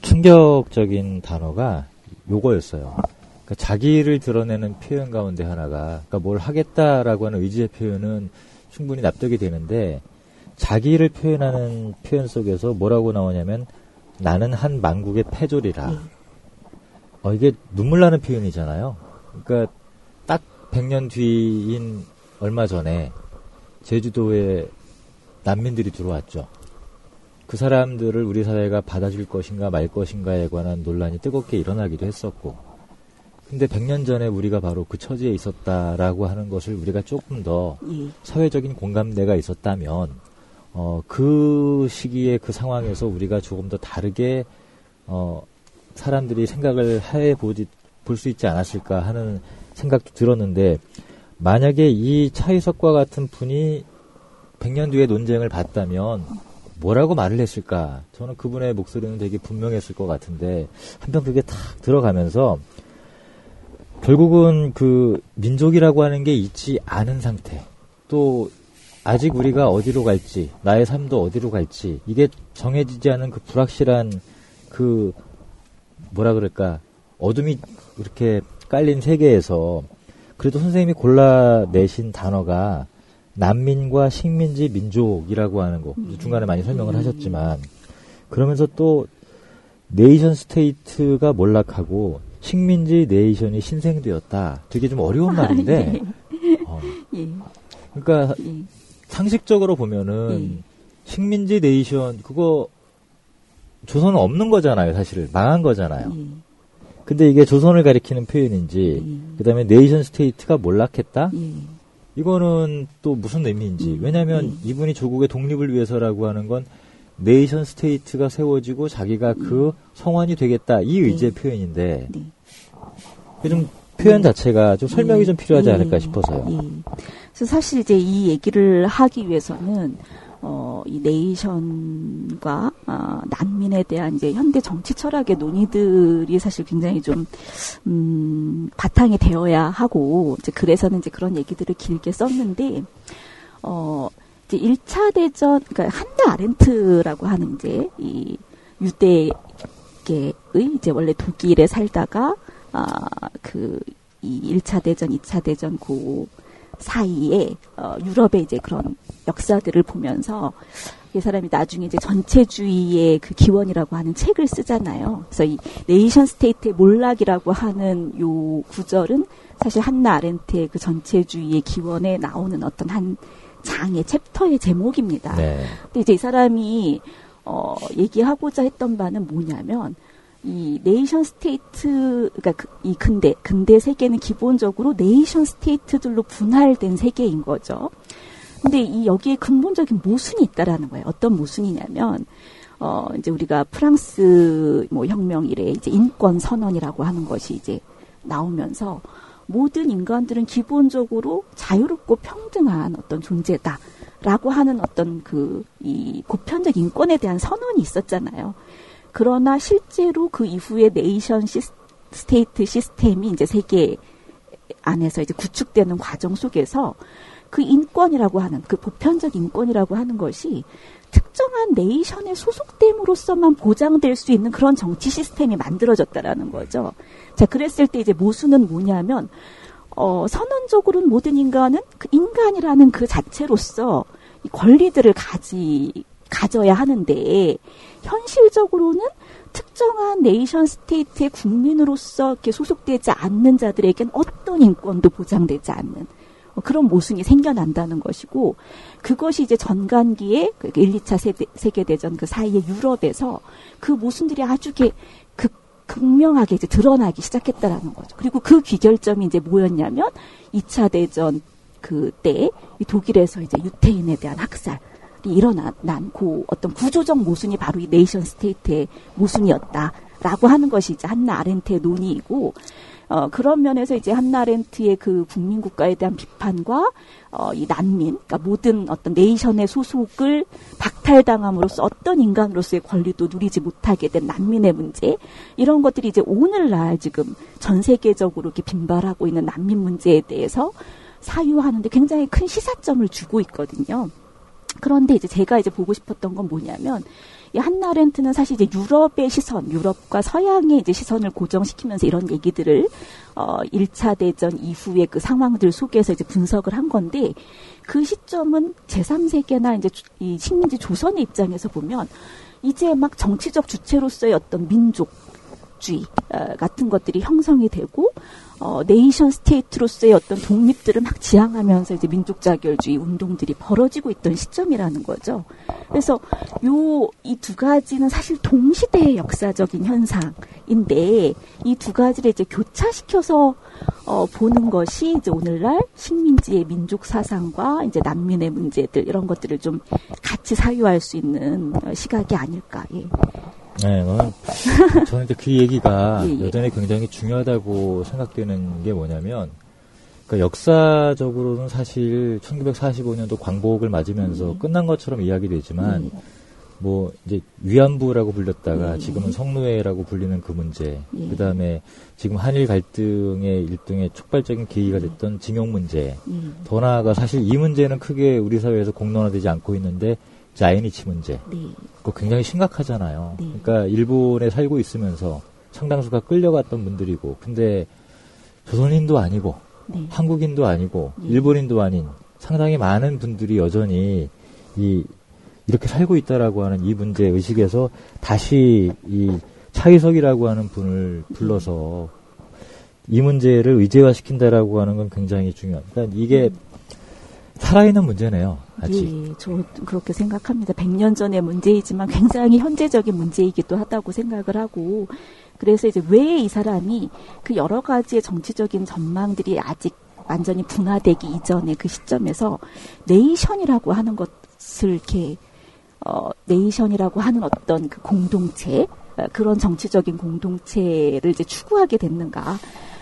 충격적인 단어가 요거였어요. 그러니까 자기를 드러내는 표현 가운데 하나가, 그러니까 뭘 하겠다라고 하는 의지의 표현은 충분히 납득이 되는데, 자기를 표현하는 표현 속에서 뭐라고 나오냐면 나는 한 만국의 패졸이라. 이게 눈물 나는 표현이잖아요. 그러니까 딱 100년 뒤인 얼마 전에 제주도에 난민들이 들어왔죠. 그 사람들을 우리 사회가 받아줄 것인가 말 것인가에 관한 논란이 뜨겁게 일어나기도 했었고, 근데 100년 전에 우리가 바로 그 처지에 있었다라고 하는 것을 우리가 조금 더 사회적인 공감대가 있었다면 그 시기에 그 상황에서 우리가 조금 더 다르게 사람들이 생각을 볼 수 있지 않았을까 하는 생각도 들었는데, 만약에 이 차이석과 같은 분이 100년 뒤에 논쟁을 봤다면 뭐라고 말을 했을까? 저는 그분의 목소리는 되게 분명했을 것 같은데, 한편 그게 탁 들어가면서 결국은 그 민족이라고 하는 게 있지 않은 상태, 또 아직 우리가 어디로 갈지, 나의 삶도 어디로 갈지, 이게 정해지지 않은 그 불확실한 그 뭐라 그럴까, 어둠이 이렇게 깔린 세계에서 그래도 선생님이 골라내신 단어가 난민과 식민지 민족이라고 하는 거 중간에 많이 설명을 하셨지만 그러면서 또 네이션 스테이트가 몰락하고 식민지 네이션이 신생되었다. 되게 좀 어려운 말인데 예. 그러니까 상식적으로 보면은 식민지 네이션 그거 조선은 없는 거잖아요. 사실 망한 거잖아요. 근데 이게 조선을 가리키는 표현인지 그다음에 네이션 스테이트가 몰락했다? 이거는 또 무슨 의미인지. 왜냐하면 이분이 조국의 독립을 위해서라고 하는 건 네이션 스테이트가 세워지고 자기가 그 성원이 되겠다. 이 의지의 표현인데 좀 표현 자체가 좀 설명이 좀 필요하지 않을까 싶어서요. 그래서 사실 이제 이 얘기를 하기 위해서는 이 네이션과 난민에 대한 이제 현대 정치 철학의 논의들이 사실 굉장히 좀 바탕이 되어야 하고 이제 그래서는 이제 그런 얘기들을 길게 썼는데 이제 1차 대전 그러니까 한나 아렌트라고 하는 이제 이 유대계의 이제 원래 독일에 살다가 이 1차 대전, 2차 대전 그 사이에 유럽의 이제 그런 역사들을 보면서 이 사람이 나중에 이제 전체주의의 그 기원이라고 하는 책을 쓰잖아요. 그래서 이 네이션 스테이트의 몰락이라고 하는 요 구절은 사실 한나 아렌트의 그 전체주의의 기원에 나오는 어떤 한 장의 챕터의 제목입니다. 네. 근데 이제 이 사람이 얘기하고자 했던 바는 뭐냐면 이 네이션 스테이트, 그러니까 이 근대 세계는 기본적으로 네이션 스테이트들로 분할된 세계인 거죠. 근데 이 여기에 근본적인 모순이 있다라는 거예요. 어떤 모순이냐면 이제 우리가 프랑스 뭐 혁명 이래 이제 인권 선언이라고 하는 것이 이제 나오면서 모든 인간들은 기본적으로 자유롭고 평등한 어떤 존재다라고 하는 어떤 이 보편적 인권에 대한 선언이 있었잖아요. 그러나 실제로 그 이후에 네이션 스테이트 시스템이 이제 세계 안에서 이제 구축되는 과정 속에서 그 인권이라고 하는 그 보편적 인권이라고 하는 것이 특정한 네이션에 소속됨으로써만 보장될 수 있는 그런 정치 시스템이 만들어졌다라는 거죠. 자, 그랬을 때 이제 모순은 뭐냐면 선언적으로는 모든 인간은 그 인간이라는 그 자체로서 이 권리들을 가져야 하는데 현실적으로는 특정한 네이션 스테이트의 국민으로서 이렇게 소속되지 않는 자들에겐 어떤 인권도 보장되지 않는 그런 모순이 생겨난다는 것이고 그것이 이제 전간기에 1, 2차 세계대전 그 사이에 유럽에서 그 모순들이 아주 극명하게 이제 드러나기 시작했다라는 거죠. 그리고 그 귀결점이 이제 뭐였냐면 2차 대전 그때 이 독일에서 이제 유태인에 대한 학살이 일어난 그 어떤 구조적 모순이 바로 이 네이션 스테이트의 모순이었다라고 하는 것이 이제 한나 아렌트의 논의이고 그런 면에서 이제 한나 아렌트의 그 국민국가에 대한 비판과 이 난민, 그러니까 모든 어떤 네이션의 소속을 박탈당함으로써 어떤 인간으로서의 권리도 누리지 못하게 된 난민의 문제, 이런 것들이 이제 오늘날 지금 전 세계적으로 이렇게 빈발하고 있는 난민 문제에 대해서 사유하는데 굉장히 큰 시사점을 주고 있거든요. 그런데 이제 제가 이제 보고 싶었던 건 뭐냐면, 이 한나 아렌트는 사실 이제 유럽의 시선, 유럽과 서양의 이제 시선을 고정시키면서 이런 얘기들을 1차 대전 이후의 그 상황들 속에서 이제 분석을 한 건데, 그 시점은 제3세계나 이제 이 식민지 조선의 입장에서 보면 이제 막 정치적 주체로서의 어떤 민족주의 같은 것들이 형성이 되고 네이션 스테이트로서의 어떤 독립들을 막 지향하면서 이제 민족 자결주의 운동들이 벌어지고 있던 시점이라는 거죠. 그래서 이 두 가지는 사실 동시대의 역사적인 현상인데 이 두 가지를 이제 교차시켜서 보는 것이 이제 오늘날 식민지의 민족 사상과 이제 난민의 문제들 이런 것들을 좀 같이 사유할 수 있는 시각이 아닐까. 예. 네, 저는 이제 그 얘기가 여전히 굉장히 중요하다고 생각되는 게 뭐냐면, 그러니까 역사적으로는 사실 1945년도 광복을 맞으면서 끝난 것처럼 이야기되지만, 뭐 이제 위안부라고 불렸다가 지금은 성노예라고 불리는 그 문제, 그 다음에 지금 한일 갈등의 일종의 촉발적인 계기가 됐던 징용 문제, 더 나아가 사실 이 문제는 크게 우리 사회에서 공론화되지 않고 있는데 자이니치 문제. 그거 굉장히 심각하잖아요. 그러니까 일본에 살고 있으면서 상당수가 끌려갔던 분들이고, 근데 조선인도 아니고, 한국인도 아니고, 일본인도 아닌, 상당히 많은 분들이 여전히 이렇게 살고 있다라고 하는 이 문제 의식에서 다시 이 차희석이라고 하는 분을 불러서 이 문제를 의제화시킨다라고 하는 건 굉장히 중요합니다. 그러니까 이게 살아있는 문제네요, 아직. 예, 저 그렇게 생각합니다. 100년 전의 문제이지만 굉장히 현재적인 문제이기도 하다고 생각을 하고, 그래서 이제 왜 이 사람이 그 여러 가지의 정치적인 전망들이 아직 완전히 분화되기 이전의 그 시점에서 네이션이라고 하는 것을 이렇게 네이션이라고 하는 어떤 그 공동체, 그런 정치적인 공동체를 이제 추구하게 됐는가?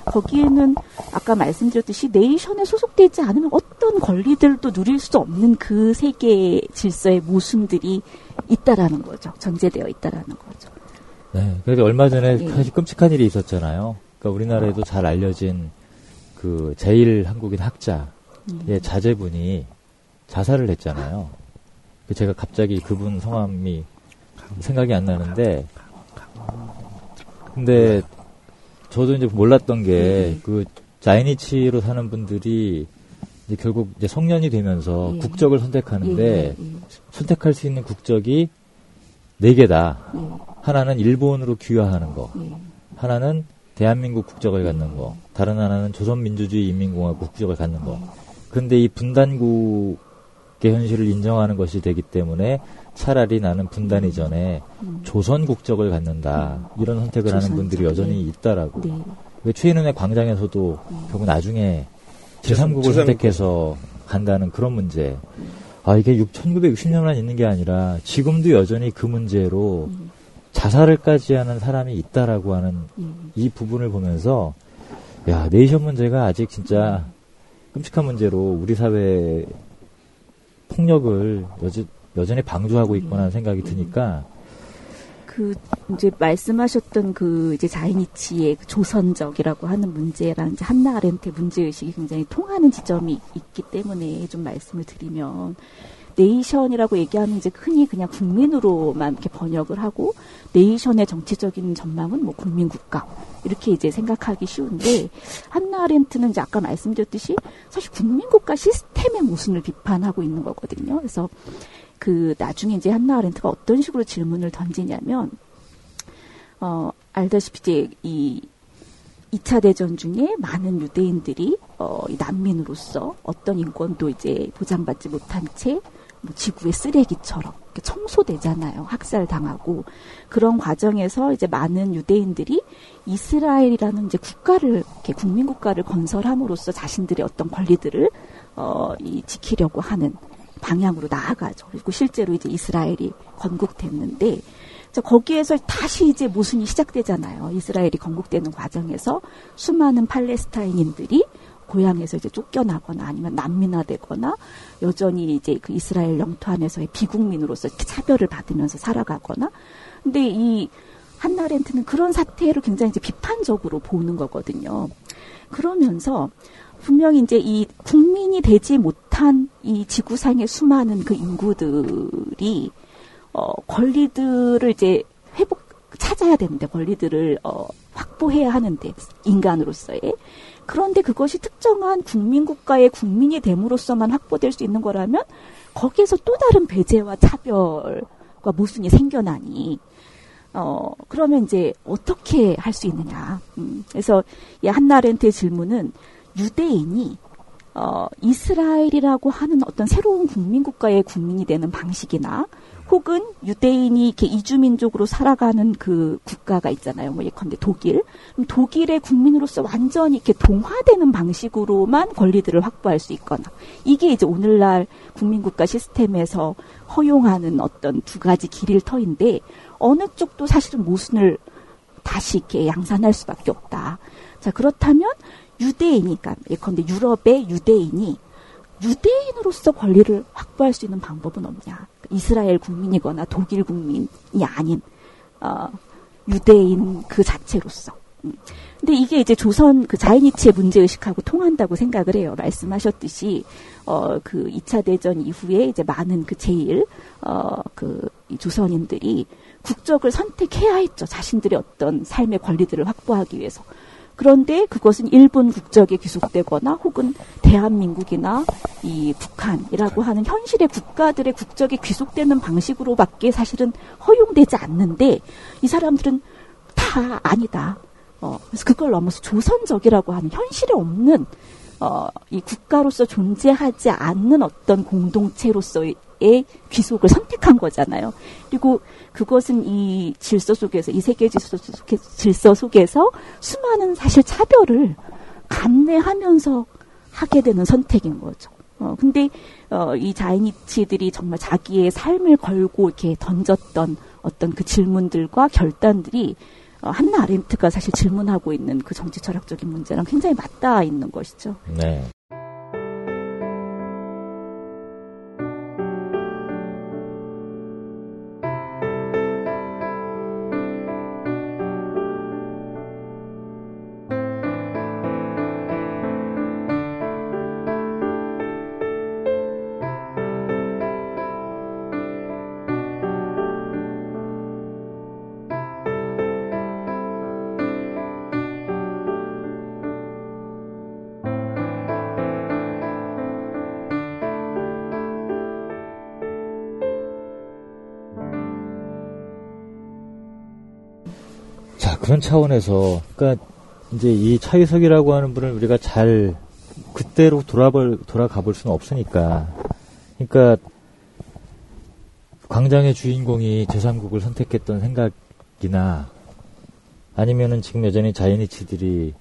거기에는 아까 말씀드렸듯이 네이션에 소속되지 않으면 어떤 권리들도 누릴 수 없는 그 세계 질서의 모순들이 있다라는 거죠. 전제되어 있다라는 거죠. 네, 그래도 얼마 전에 사실 끔찍한 일이 있었잖아요. 그러니까 우리나라에도 잘 알려진 그 제일 한국인 학자의 자제분이 자살을 했잖아요. 제가 갑자기 그분 성함이 생각이 안 나는데, 근데 저도 이제 몰랐던 게 그 자이니치로 사는 분들이 이제 결국 이제 성년이 되면서 국적을 선택하는데 선택할 수 있는 국적이 4개다. 하나는 일본으로 귀화하는 거, 하나는 대한민국 국적을 갖는 거, 다른 하나는 조선민주주의 인민공화국 국적을 갖는 거. 그런데 이 분단국의 현실을 인정하는 것이 되기 때문에 차라리 나는 분단 이전에 조선 국적을 갖는다. 이런 선택을 하는 분들이 여전히 있다라고. 왜 최인은의 광장에서도 결국 나중에 제3국을 선택해서 간다는 그런 문제. 이게 1960년만 있는 게 아니라 지금도 여전히 그 문제로 자살을까지 하는 사람이 있다라고 하는 이 부분을 보면서, 야, 네이션 문제가 아직 진짜 끔찍한 문제로 우리 사회 폭력을 여전히 방조하고 있구나 하는 생각이 드니까. 이제 말씀하셨던 이제 자이니치의 조선적이라고 하는 문제랑 이제 한나 아렌트의 문제의식이 굉장히 통하는 지점이 있기 때문에 좀 말씀을 드리면, 네이션이라고 얘기하면 이제 흔히 그냥 국민으로만 이렇게 번역을 하고, 네이션의 정치적인 전망은 뭐 국민국가, 이렇게 이제 생각하기 쉬운데, 한나 아렌트는 이제 아까 말씀드렸듯이 사실 국민국가 시스템의 모순을 비판하고 있는 거거든요. 그래서 나중에 이제 한나 아렌트가 어떤 식으로 질문을 던지냐면, 알다시피 이제 이 2차 대전 중에 많은 유대인들이, 이 난민으로서 어떤 인권도 이제 보장받지 못한 채, 뭐 지구의 쓰레기처럼 청소되잖아요. 학살당하고. 그런 과정에서 이제 많은 유대인들이 이스라엘이라는 이제 국가를, 이렇게 국민국가를 건설함으로써 자신들의 어떤 권리들을, 지키려고 하는 방향으로 나아가죠. 그리고 실제로 이제 이스라엘이 건국됐는데, 거기에서 다시 이제 모순이 시작되잖아요. 이스라엘이 건국되는 과정에서 수많은 팔레스타인인들이 고향에서 이제 쫓겨나거나 아니면 난민화되거나 여전히 이제 그 이스라엘 영토 안에서의 비국민으로서 이렇게 차별을 받으면서 살아가거나. 근데 이 한나 아렌트는 그런 사태를 굉장히 이제 비판적으로 보는 거거든요. 그러면서 분명히 이제 이 국민이 되지 못한 이 지구상의 수많은 그 인구들이 권리들을 이제 찾아야 되는데, 권리들을 확보해야 하는데, 인간으로서의. 그런데 그것이 특정한 국민국가의 국민이 됨으로써만 확보될 수 있는 거라면 거기에서 또 다른 배제와 차별과 모순이 생겨나니, 그러면 이제 어떻게 할 수 있느냐. 그래서 이 한나 아렌트의 질문은 유대인이 이스라엘이라고 하는 어떤 새로운 국민국가의 국민이 되는 방식이나, 혹은 유대인이 이렇게 이주민족으로 살아가는 그 국가가 있잖아요. 뭐 예컨대 독일. 독일의 국민으로서 완전히 이렇게 동화되는 방식으로만 권리들을 확보할 수 있거나, 이게 이제 오늘날 국민국가 시스템에서 허용하는 어떤 두 가지 길일 터인데, 어느 쪽도 사실은 모순을 다시 이렇게 양산할 수밖에 없다. 자, 그렇다면 유대인이, 그러니까 예컨대 유럽의 유대인이 유대인으로서 권리를 확보할 수 있는 방법은 없냐. 이스라엘 국민이거나 독일 국민이 아닌 유대인 그 자체로서. 근데 이게 이제 조선 그 자이니치의 문제의식하고 통한다고 생각을 해요. 말씀하셨듯이 그 2차 대전 이후에 이제 많은 그 이 조선인들이 국적을 선택해야 했죠. 자신들의 어떤 삶의 권리들을 확보하기 위해서. 그런데 그것은 일본 국적에 귀속되거나 혹은 대한민국이나 이 북한이라고 하는 현실의 국가들의 국적에 귀속되는 방식으로밖에 사실은 허용되지 않는데 이 사람들은 다 아니다. 그래서 그걸 넘어서 조선적이라고 하는 현실에 없는 이 국가로서 존재하지 않는 어떤 공동체로서의 귀속을 선택한 거잖아요. 그리고 그것은 이 질서 속에서, 이 세계 질서 속에서 수많은 사실 차별을 감내하면서 하게 되는 선택인 거죠. 근데 이 자이니치들이 정말 자기의 삶을 걸고 이렇게 던졌던 어떤 그 질문들과 결단들이 한나 아렌트가 사실 질문하고 있는 그 정치 철학적인 문제랑 굉장히 맞닿아 있는 것이죠. 네. 그런 차원에서, 그러니까 이제 이 차위석이라고 하는 분을 우리가 잘 그때로 돌아가 볼 수는 없으니까, 그러니까 광장의 주인공이 제3국을 선택했던 생각이나 아니면은 지금 여전히 자이니치들이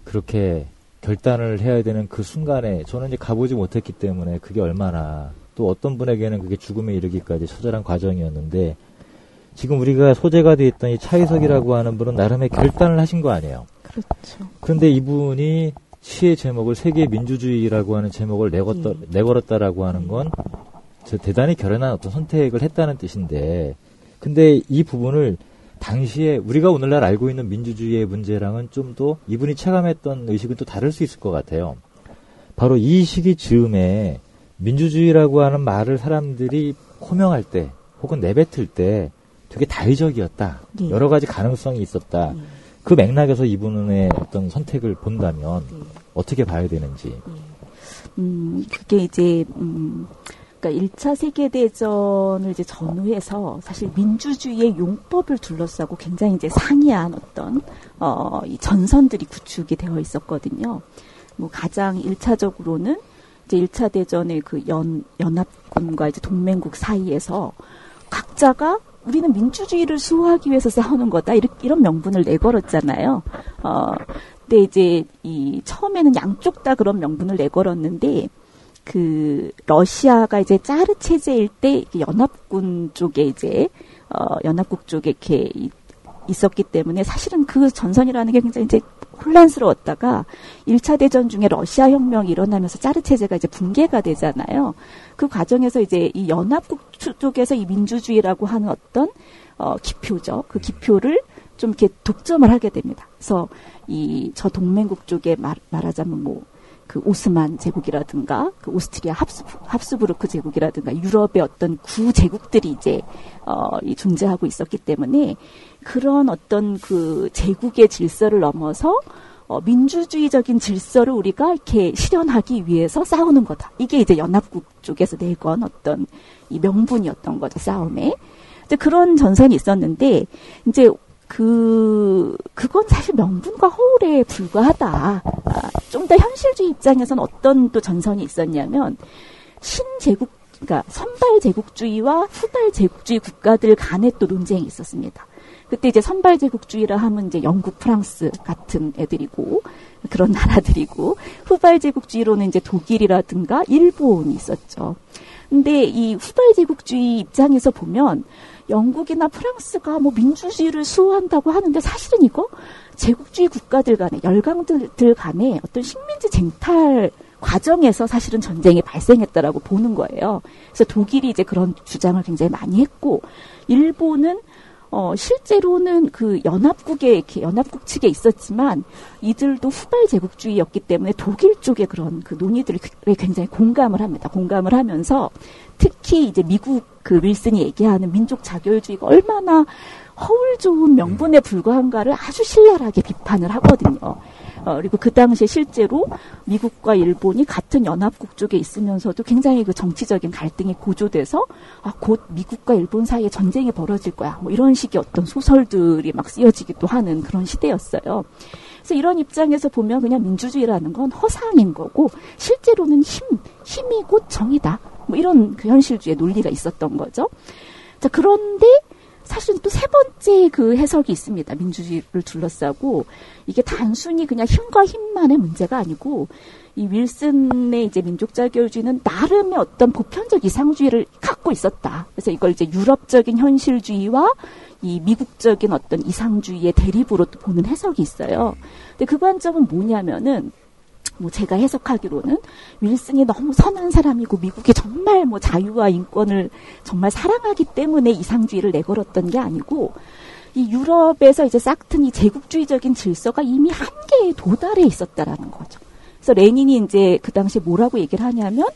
그렇게 결단을 해야 되는 그 순간에 저는 이제 가보지 못했기 때문에 그게 얼마나 또 어떤 분에게는 그게 죽음에 이르기까지 처절한 과정이었는데. 지금 우리가 소재가 돼 있던 이 차이석이라고 하는 분은 나름의 결단을 하신 거 아니에요. 그렇죠. 그런데 이분이 시의 제목을 세계 민주주의라고 하는 제목을 내걸었다라고 하는 건 대단히 결연한 어떤 선택을 했다는 뜻인데, 근데 이 부분을 당시에 우리가 오늘날 알고 있는 민주주의의 문제랑은 좀 더 이분이 체감했던 의식은 또 다를 수 있을 것 같아요. 바로 이 시기 즈음에 민주주의라고 하는 말을 사람들이 호명할 때 혹은 내뱉을 때 되게 다의적이었다. 예. 여러 가지 가능성이 있었다. 그 맥락에서 이분의 어떤 선택을 본다면 어떻게 봐야 되는지. 그게 이제 그러니까 1차 세계대전을 이제 전후해서 사실 민주주의의 용법을 둘러싸고 굉장히 이제 상이한 어떤 이 전선들이 구축이 되어 있었거든요. 뭐 가장 1차적으로는 이제 1차 대전의 그 연합군과 이제 동맹국 사이에서 각자가 우리는 민주주의를 수호하기 위해서 싸우는 거다. 이런 명분을 내걸었잖아요. 근데 이제 처음에는 양쪽 다 그런 명분을 내걸었는데, 러시아가 이제 짜르 체제일 때 연합군 쪽에 이제, 연합국 쪽에 이렇게 있었기 때문에 사실은 그 전선이라는 게 굉장히 이제 혼란스러웠다가 1차 대전 중에 러시아 혁명이 일어나면서 짜르 체제가 이제 붕괴가 되잖아요. 그 과정에서 이제 이 연합국 쪽에서 이 민주주의라고 하는 어떤 기표죠. 그 기표를 좀 이렇게 독점을 하게 됩니다. 그래서 저 동맹국 쪽에 말하자면 뭐 그 오스만 제국이라든가 그 오스트리아 합스부르크 제국이라든가 유럽의 어떤 구제국들이 이제 존재하고 있었기 때문에 그런 어떤 그 제국의 질서를 넘어서 민주주의적인 질서를 우리가 이렇게 실현하기 위해서 싸우는 거다. 이게 이제 연합국 쪽에서 내건 어떤 이 명분이었던 거죠, 싸움에. 이제 그런 전선이 있었는데 이제 그건 사실 명분과 허울에 불과하다. 좀 더 현실주의 입장에서는 어떤 또 전선이 있었냐면, 신제국, 그러니까 선발 제국주의와 후발 제국주의 국가들 간에 또 논쟁이 있었습니다. 그때 이제 선발 제국주의라 하면 이제 영국, 프랑스 같은 애들이고, 그런 나라들이고, 후발 제국주의로는 이제 독일이라든가 일본이 있었죠. 근데 이 후발 제국주의 입장에서 보면, 영국이나 프랑스가 뭐 민주주의를 수호한다고 하는데 사실은 이거 제국주의 국가들 간에, 열강들 간에 어떤 식민지 쟁탈 과정에서 사실은 전쟁이 발생했다라고 보는 거예요. 그래서 독일이 이제 그런 주장을 굉장히 많이 했고, 일본은 실제로는 그 연합국에, 이렇게 연합국 측에 있었지만, 이들도 후발 제국주의였기 때문에 독일 쪽의 그런 그 논의들에 굉장히 공감을 합니다. 공감을 하면서, 특히 이제 미국 그 윌슨이 얘기하는 민족 자결주의가 얼마나 허울 좋은 명분에 불과한가를 아주 신랄하게 비판을 하거든요. 그리고 그 당시에 실제로 미국과 일본이 같은 연합국 쪽에 있으면서도 굉장히 그 정치적인 갈등이 고조돼서 곧 미국과 일본 사이에 전쟁이 벌어질 거야. 뭐 이런 식의 어떤 소설들이 막 쓰여지기도 하는 그런 시대였어요. 그래서 이런 입장에서 보면 그냥 민주주의라는 건 허상인 거고 실제로는 힘이 곧 정의다. 뭐 이런 그 현실주의 논리가 있었던 거죠. 자, 그런데 사실은 또 세 번째 그 해석이 있습니다. 민주주의를 둘러싸고 이게 단순히 그냥 힘과 힘만의 문제가 아니고 이 윌슨의 이제 민족자결주의는 나름의 어떤 보편적 이상주의를 갖고 있었다. 그래서 이걸 이제 유럽적인 현실주의와 이 미국적인 어떤 이상주의의 대립으로 또 보는 해석이 있어요. 근데 그 관점은 뭐냐면은 뭐 제가 해석하기로는 윌슨이 너무 선한 사람이고 미국이 정말 뭐 자유와 인권을 정말 사랑하기 때문에 이상주의를 내걸었던 게 아니고 이 유럽에서 이제 싹튼 이 제국주의적인 질서가 이미 한계에 도달해 있었다라는 거죠. 그래서 레닌이 이제 그 당시에 뭐라고 얘기를 하냐면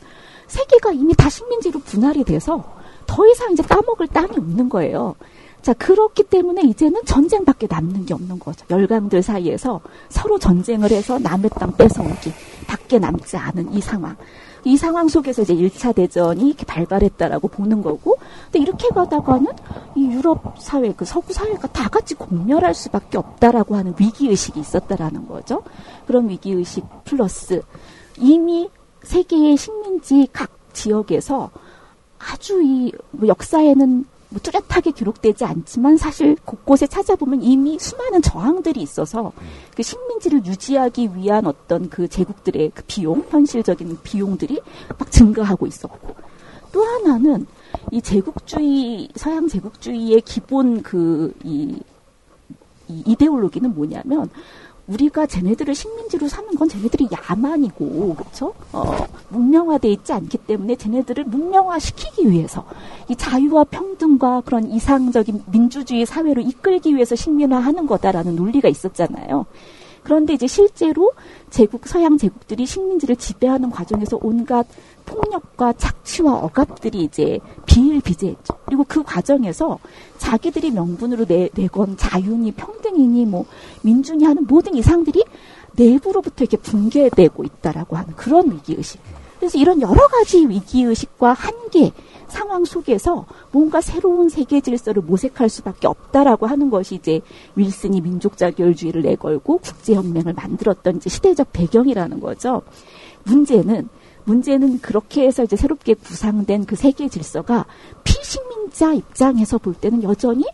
세계가 이미 다 식민지로 분할이 돼서 더 이상 이제 까먹을 땅이 없는 거예요. 자, 그렇기 때문에 이제는 전쟁밖에 남는 게 없는 거죠. 열강들 사이에서 서로 전쟁을 해서 남의 땅 뺏어오기 밖에 남지 않은 이 상황. 이 상황 속에서 이제 1차 대전이 이렇게 발발했다라고 보는 거고, 근데 이렇게 가다가는 이 유럽 사회, 그 서구 사회가 다 같이 공멸할 수밖에 없다라고 하는 위기의식이 있었다라는 거죠. 그런 위기의식 플러스 이미 세계의 식민지 각 지역에서 아주 뭐 역사에는 뭐 뚜렷하게 기록되지 않지만 사실 곳곳에 찾아보면 이미 수많은 저항들이 있어서 그 식민지를 유지하기 위한 어떤 그 제국들의 그 비용, 현실적인 비용들이 막 증가하고 있었고 또 하나는 이 제국주의, 서양 제국주의의 기본 이 이데올로기는 뭐냐면 우리가 쟤네들을 식민지로 삼은 건 쟤네들이 야만이고, 그쵸? 문명화돼 있지 않기 때문에 쟤네들을 문명화시키기 위해서 이 자유와 평등과 그런 이상적인 민주주의 사회로 이끌기 위해서 식민화하는 거다라는 논리가 있었잖아요. 그런데 이제 실제로 서양 제국들이 식민지를 지배하는 과정에서 온갖 폭력과 착취와 억압들이 이제 비일비재했죠. 그리고 그 과정에서 자기들이 명분으로 내건 자유니 평등이니 뭐 민주니 하는 모든 이상들이 내부로부터 이렇게 붕괴되고 있다라고 하는 그런 위기의식. 그래서 이런 여러 가지 위기의식과 한계 상황 속에서 뭔가 새로운 세계 질서를 모색할 수밖에 없다라고 하는 것이 이제 윌슨이 민족자결주의를 내걸고 국제연맹을 만들었던 이제 시대적 배경이라는 거죠. 문제는 그렇게 해서 이제 새롭게 구상된 그 세계 질서가 피식민자 입장에서 볼 때는 여전히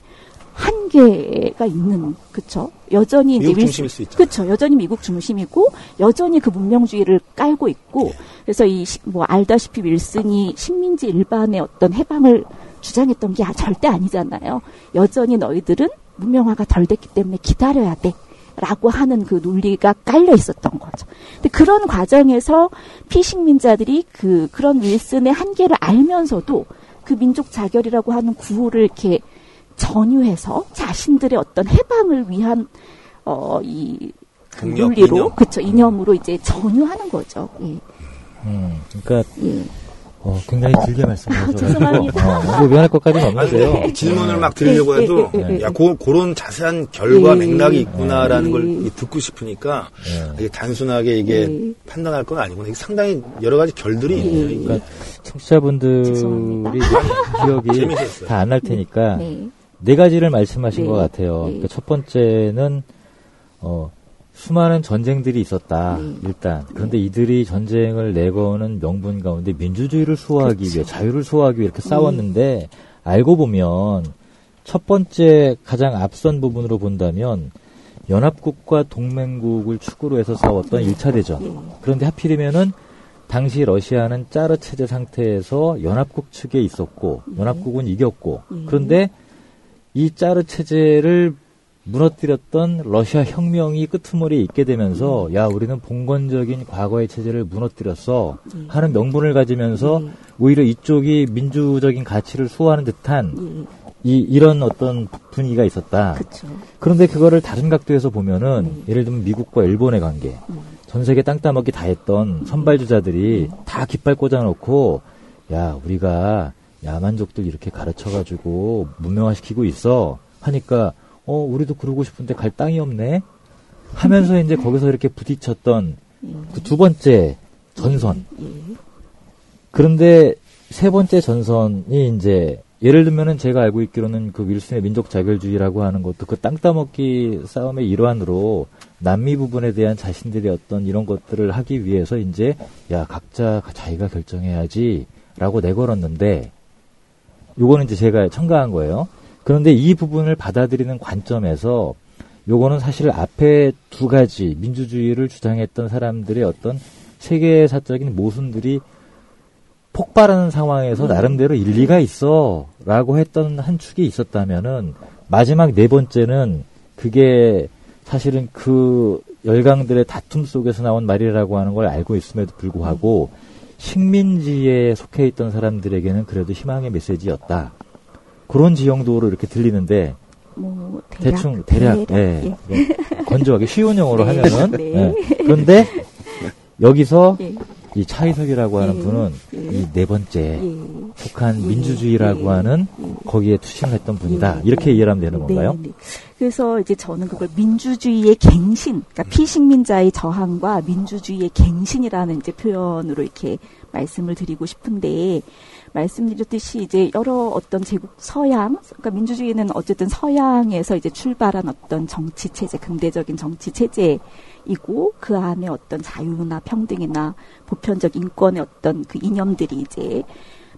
한계가 있는, 그쵸? 여전히 이제 미국 중심일 수 있죠. 그쵸? 여전히 미국 중심이고 여전히 그 문명주의를 깔고 있고, 예. 그래서 뭐 알다시피 윌슨이 식민지 일반의 어떤 해방을 주장했던 게 절대 아니잖아요. 여전히 너희들은 문명화가 덜 됐기 때문에 기다려야 돼. 라고 하는 그 논리가 깔려 있었던 거죠. 근데 그런 과정에서 피식민자들이 그런 윌슨의 한계를 알면서도 그 민족 자결이라고 하는 구호를 이렇게 전유해서 자신들의 어떤 해방을 위한 그 논리로, 그쵸, 이념으로 이제 전유하는 거죠. 예. 그러니까 예. 굉장히 길게 말씀하셔서 죄송합니다. 미안할 것까지는 없는데요. 질문을 막 드리려고 해도 야, 그런 자세한 결과 맥락이 있구나라는 걸 듣고 싶으니까 이게 단순하게 이게 판단할 건 아니구나. 이게 상당히 여러 가지 결들이 있네요. 그러니까 청취자분들이 기억이 다 안 날 테니까 네 가지를 말씀하신 것 같아요. 그러니까 첫 번째는 수많은 전쟁들이 있었다. 일단. 그런데 이들이 전쟁을 내거는 명분 가운데 민주주의를 수호하기 위해, 자유를 수호하기 위해 이렇게 싸웠는데, 알고 보면 첫 번째 가장 앞선 부분으로 본다면 연합국과 동맹국을 축으로 해서 싸웠던 1차 대전. 그런데 하필이면은 당시 러시아는 짜르 체제 상태에서 연합국 측에 있었고, 연합국은 이겼고, 그런데 이 짜르 체제를 무너뜨렸던 러시아 혁명이 끄트머리에 있게 되면서 야, 우리는 봉건적인 과거의 체제를 무너뜨렸어 하는 명분을 가지면서 오히려 이쪽이 민주적인 가치를 수호하는 듯한 이런 어떤 분위기가 있었다. 그쵸. 그런데 그거를 다른 각도에서 보면은 예를 들면 미국과 일본의 관계, 전 세계 땅 따먹기 다 했던 선발주자들이 다 깃발 꽂아놓고 야, 우리가 야만족들 이렇게 가르쳐가지고 문명화시키고 있어. 하니까 우리도 그러고 싶은데 갈 땅이 없네 하면서 이제 거기서 이렇게 부딪혔던 그 두 번째 전선. 그런데 세 번째 전선이 이제 예를 들면은 제가 알고 있기로는 그 윌슨의 민족 자결주의라고 하는 것도 그 땅 따먹기 싸움의 일환으로 남미 부분에 대한 자신들의 어떤 이런 것들을 하기 위해서 이제 야 각자 자기가 결정해야지라고 내걸었는데 요거는 이제 제가 첨가한 거예요. 그런데 이 부분을 받아들이는 관점에서 요거는 사실 앞에 두 가지 민주주의를 주장했던 사람들의 어떤 세계사적인 모순들이 폭발하는 상황에서 나름대로 일리가 있어 라고 했던 한 축이 있었다면은 마지막 네 번째는 그게 사실은 그 열강들의 다툼 속에서 나온 말이라고 하는 걸 알고 있음에도 불구하고 식민지에 속해 있던 사람들에게는 그래도 희망의 메시지였다. 그런 지형도로 이렇게 들리는데 뭐 대략 예. 건조하게 쉬운 용어로 하면은 그런데 여기서 이 차이석이라고 하는 분은 이 네 번째 속한 민주주의라고 하는 거기에 투신을 했던 분이다. 이렇게 이해를 하면 되는 건가요? 그래서 이제 저는 그걸 민주주의의 갱신, 그러니까 피식민자의 저항과 민주주의의 갱신이라는 이제 표현으로 이렇게 말씀을 드리고 싶은데, 말씀드렸듯이 이제 여러 어떤 제국 서양, 그러니까 민주주의는 어쨌든 서양에서 이제 출발한 어떤 정치 체제, 근대적인 정치 체제이고 그 안에 어떤 자유나 평등이나 보편적 인권의 어떤 그 이념들이 이제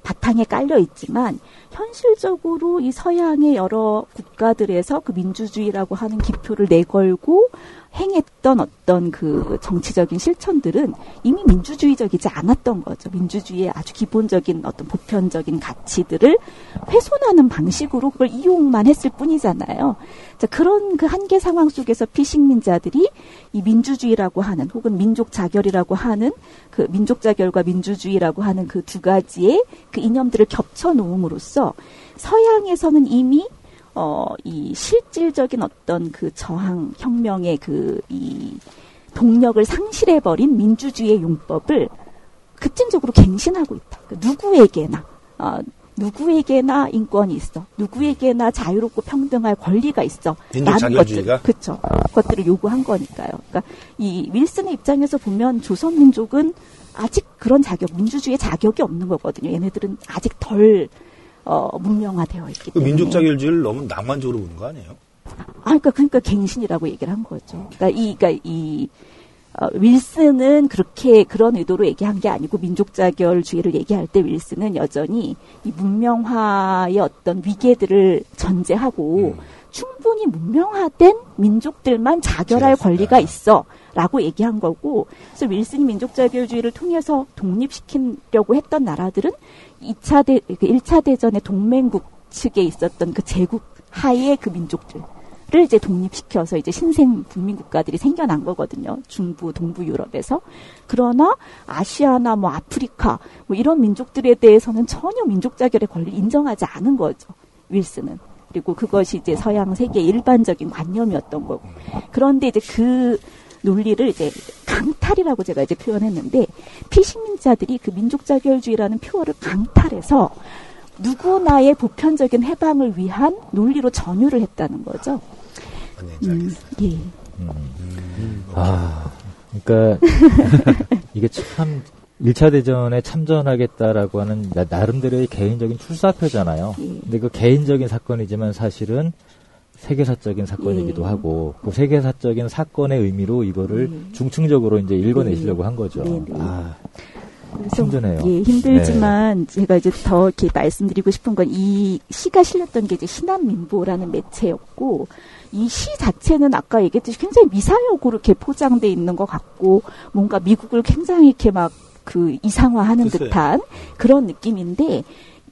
바탕에 깔려 있지만 현실적으로 이 서양의 여러 국가들에서 그 민주주의라고 하는 기표를 내걸고 행했던 어떤 그 정치적인 실천들은 이미 민주주의적이지 않았던 거죠. 민주주의의 아주 기본적인 어떤 보편적인 가치들을 훼손하는 방식으로 그걸 이용만 했을 뿐이잖아요. 자, 그런 그 한계 상황 속에서 피식민자들이 이 민주주의라고 하는 혹은 민족 자결이라고 하는 그 민족 자결과 민주주의라고 하는 그 두 가지의 그 이념들을 겹쳐 놓음으로써 서양에서는 이미 이 실질적인 어떤 그 저항 혁명의 이 동력을 상실해버린 민주주의의 용법을 급진적으로 갱신하고 있다. 누구에게나 인권이 있어. 누구에게나 자유롭고 평등할 권리가 있어. 민족 자결주의가? 그렇죠. 그것들을 요구한 거니까요. 그러니까 이 윌슨의 입장에서 보면 조선 민족은 아직 그런 민주주의의 자격이 없는 거거든요. 얘네들은 아직 덜 문명화되어 있기 때문에. 민족 자결주의를 너무 낭만적으로 보는 거 아니에요? 그러니까 갱신이라고 얘기를 한 거죠. 그러니까 윌슨은 그런 의도로 얘기한 게 아니고 민족 자결주의를 얘기할 때 윌슨은 여전히 이 문명화의 어떤 위계들을 전제하고 충분히 문명화된 민족들만 자결할 권리가 있어라고 얘기한 거고, 그래서 윌슨이 민족 자결주의를 통해서 독립시키려고 했던 나라들은 1차 대전의 동맹국 측에 있었던 그 제국 하에 그 민족들을 이제 독립시켜서 이제 신생 분민국가들이 생겨난 거거든요. 중부, 동부 유럽에서. 그러나 아시아나 뭐 아프리카 뭐 이런 민족들에 대해서는 전혀 민족 자결의 권리를 인정하지 않은 거죠. 윌슨은. 그리고 그것이 이제 서양 세계의 일반적인 관념이었던 거고. 그런데 이제 그 논리를 이제 강탈이라고 제가 이제 표현했는데, 피식민자들이 그 민족자결주의라는 표어를 강탈해서 누구나의 보편적인 해방을 위한 논리로 전유를 했다는 거죠. 예. 그러니까 이게 참 1차 대전에 참전하겠다라고 하는 나름대로의 개인적인 출사표잖아요. 근데 그 개인적인 사건이지만 사실은 세계사적인 사건이기도 하고, 그 세계사적인 사건의 의미로 이거를 중층적으로 이제 읽어내시려고 한 거죠. 힘드네요. 힘들지만 제가 이제 더 이렇게 말씀드리고 싶은 건 이 시가 실렸던 게 이제 신한민보라는 매체였고, 이 시 자체는 아까 얘기했듯이 굉장히 미사역으로 이렇게 포장돼 있는 것 같고, 뭔가 미국을 굉장히 이렇게 막 그 이상화하는 듯한 그런 느낌인데,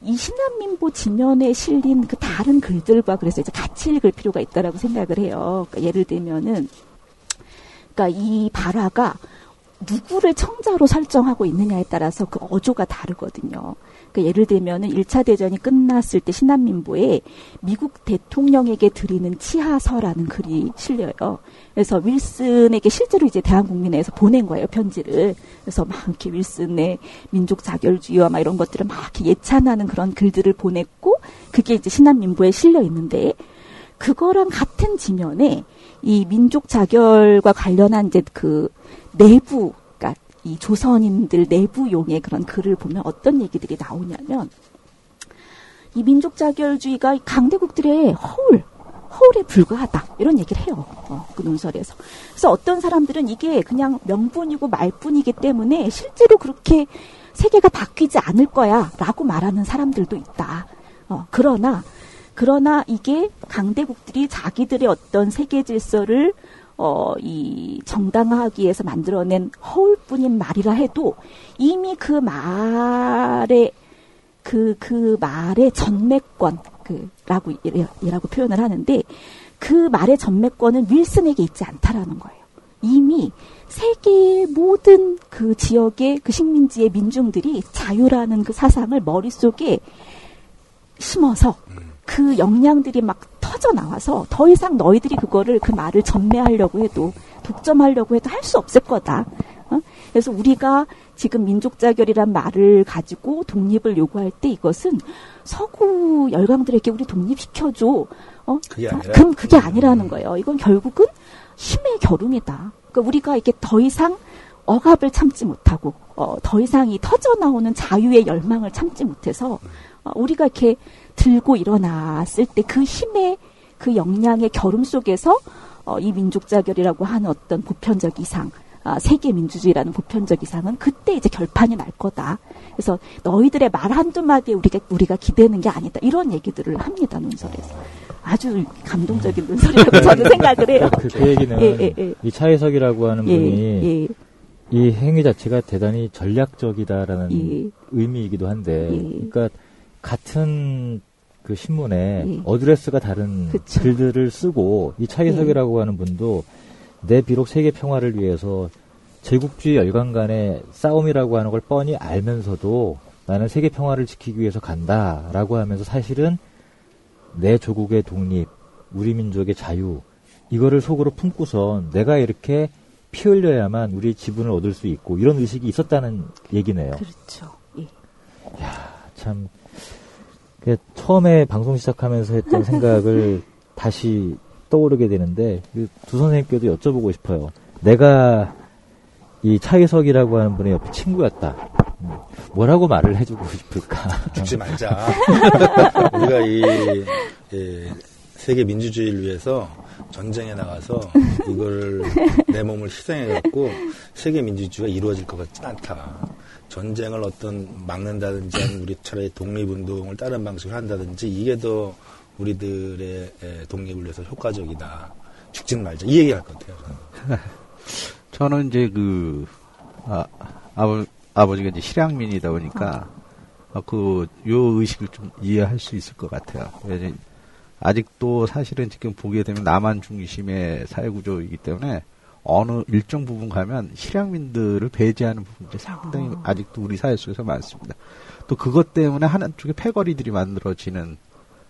이 신한민보 지면에 실린 그 다른 글들과 그래서 이제 같이 읽을 필요가 있다라고 생각을 해요. 그러니까 예를 들면은, 그러니까 이 발화가 누구를 청자로 설정하고 있느냐에 따라서 그 어조가 다르거든요. 그러니까 예를 들면은 1차 대전이 끝났을 때 신한민보에 미국 대통령에게 드리는 치하서라는 글이 실려요. 그래서 윌슨에게 실제로 이제 대한국민회에서 보낸 거예요, 편지를. 그래서 막 이렇게 윌슨의 민족 자결주의와 막 이런 것들을 막 이렇게 예찬하는 그런 글들을 보냈고, 그게 이제 신한민보에 실려 있는데, 그거랑 같은 지면에 이 민족 자결과 관련한 이제 그 내부, 그러니까 이 조선인들 내부용의 그런 글을 보면 어떤 얘기들이 나오냐면 이 민족 자결주의가 강대국들의 허울에 불과하다 이런 얘기를 해요. 그 논설에서. 그래서 어떤 사람들은 이게 그냥 명분이고 말뿐이기 때문에 실제로 그렇게 세계가 바뀌지 않을 거야라고 말하는 사람들도 있다. 그러나 이게 강대국들이 자기들의 어떤 세계 질서를 이 정당화하기 위해서 만들어낸 허울뿐인 말이라 해도 이미 그 말의 전매권 라고 표현을 하는데 그 말의 전매권은 윌슨에게 있지 않다라는 거예요. 이미 세계의 모든 그 지역의 그 식민지의 민중들이 자유라는 그 사상을 머릿속에 심어서 그 역량들이 막 터져 나와서 더 이상 너희들이 그거를 그 말을 전매하려고 해도 독점하려고 해도 할 수 없을 거다. 그래서 우리가 지금 민족자결이란 말을 가지고 독립을 요구할 때 이것은 서구 열강들에게 우리 독립시켜줘. 그게 아니라는 거예요. 이건 결국은 힘의 겨루기다. 그러니까 우리가 이렇게 더 이상 억압을 참지 못하고 더 이상 이 터져 나오는 자유의 열망을 참지 못해서 우리가 이렇게 들고 일어났을 때 그 힘의 그 역량의 겨름 속에서 이 민족자결이라고 하는 어떤 보편적 이상, 세계 민주주의라는 보편적 이상은 그때 이제 결판이 날 거다. 그래서 너희들의 말 한두 마디에 우리가 기대는 게 아니다. 이런 얘기들을 합니다, 논설에서. 아주 감동적인 논설이라고 저는 생각을 해요. 그 얘기는 이 차혜석이라고 하는 분이 이 행위 자체가 대단히 전략적이다라는 의미이기도 한데, 그러니까 같은 그 신문에 어드레스가 다른 그쵸. 글들을 쓰고 이 차혜석이라고 하는 분도 내 비록 세계 평화를 위해서 제국주의 열강 간의 싸움이라고 하는 걸 뻔히 알면서도 나는 세계 평화를 지키기 위해서 간다라고 하면서 사실은 내 조국의 독립, 우리 민족의 자유 이거를 속으로 품고선 내가 이렇게 피 흘려야만 우리 지분을 얻을 수 있고 이런 의식이 있었다는 얘기네요. 그렇죠. 예. 이야, 참 처음에 방송 시작하면서 했던 생각을 다시 떠오르게 되는데 두 선생님께도 여쭤보고 싶어요. 내가 이 차혜석이라고 하는 분의 옆에 친구였다. 뭐라고 말을 해주고 싶을까? 죽지 말자. 우리가 이 세계 민주주의를 위해서 전쟁에 나가서 이걸 내 몸을 희생해갖고 세계 민주주의가 이루어질 것 같진 않다. 전쟁을 어떤 막는다든지 아니면 우리 차라리 독립운동을 다른 방식으로 한다든지 이게 더 우리들의 독립을 위해서 효과적이다. 죽진 말자. 이 얘기 할 것 같아요. 저는 이제 아버지가 이제 실향민이다 보니까 요 의식을 좀 이해할 수 있을 것 같아요. 아직도 사실은 지금 보게 되면 남한 중심의 사회구조이기 때문에 어느 일정 부분 가면 실향민들을 배제하는 부분이 상당히 아직도 우리 사회 속에서 많습니다. 또 그것 때문에 한쪽에 패거리들이 만들어지는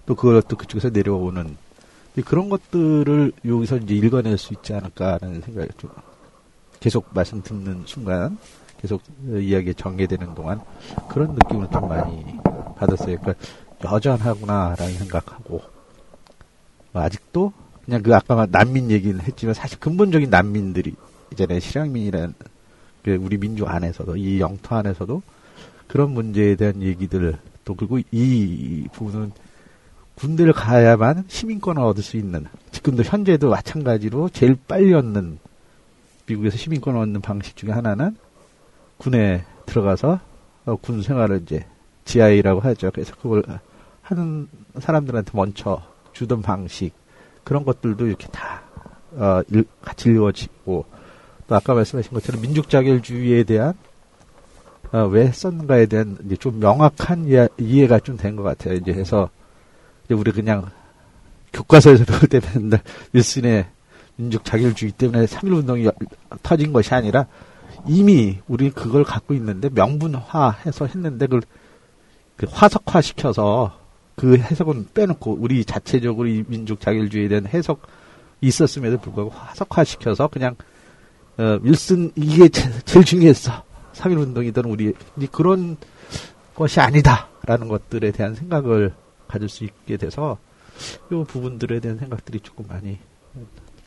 또 그걸 또 그쪽에서 내려오는 그런 것들을 여기서 이제 읽어낼 수 있지 않을까라는 생각이 좀 계속 말씀 듣는 순간 계속 이야기에 전개되는 동안 그런 느낌을 좀 많이 받았어요. 그러니까 여전하구나라는 생각하고 아직도 그냥 아까 난민 얘기는 했지만 사실 근본적인 난민들이 이제는 실향민이라는 우리 민족 안에서도 이 영토 안에서도 그런 문제에 대한 얘기들 또 그리고 이 부분은 군대를 가야만 시민권을 얻을 수 있는 지금도 현재도 마찬가지로 제일 빨리 얻는 미국에서 시민권을 얻는 방식 중에 하나는 군에 들어가서 군 생활을 이제 GI라고 하죠. 그래서 그걸 하는 사람들한테 먼저 주던 방식 그런 것들도 이렇게 다 같이 이루어지고 또 아까 말씀하신 것처럼 민족자결주의에 대한 왜 했었는가에 대한 이제 좀 명확한 이해가 좀 된 것 같아요. 이제 해서 이제 우리 그냥 교과서에서 배울 때 맨날 윌슨의 민족자결주의 때문에 3.1운동이 터진 것이 아니라 이미 우리 그걸 갖고 있는데 명분화해서 했는데 그걸 화석화시켜서 그 해석은 빼놓고 우리 자체적으로 이 민족 자결주의에 대한 해석이 있었음에도 불구하고 화석화시켜서 그냥 윌슨 이게 제일 중요했어. 3.1운동이든 우리 그런 것이 아니다라는 것들에 대한 생각을 가질 수 있게 돼서 이 부분들에 대한 생각들이 조금 많이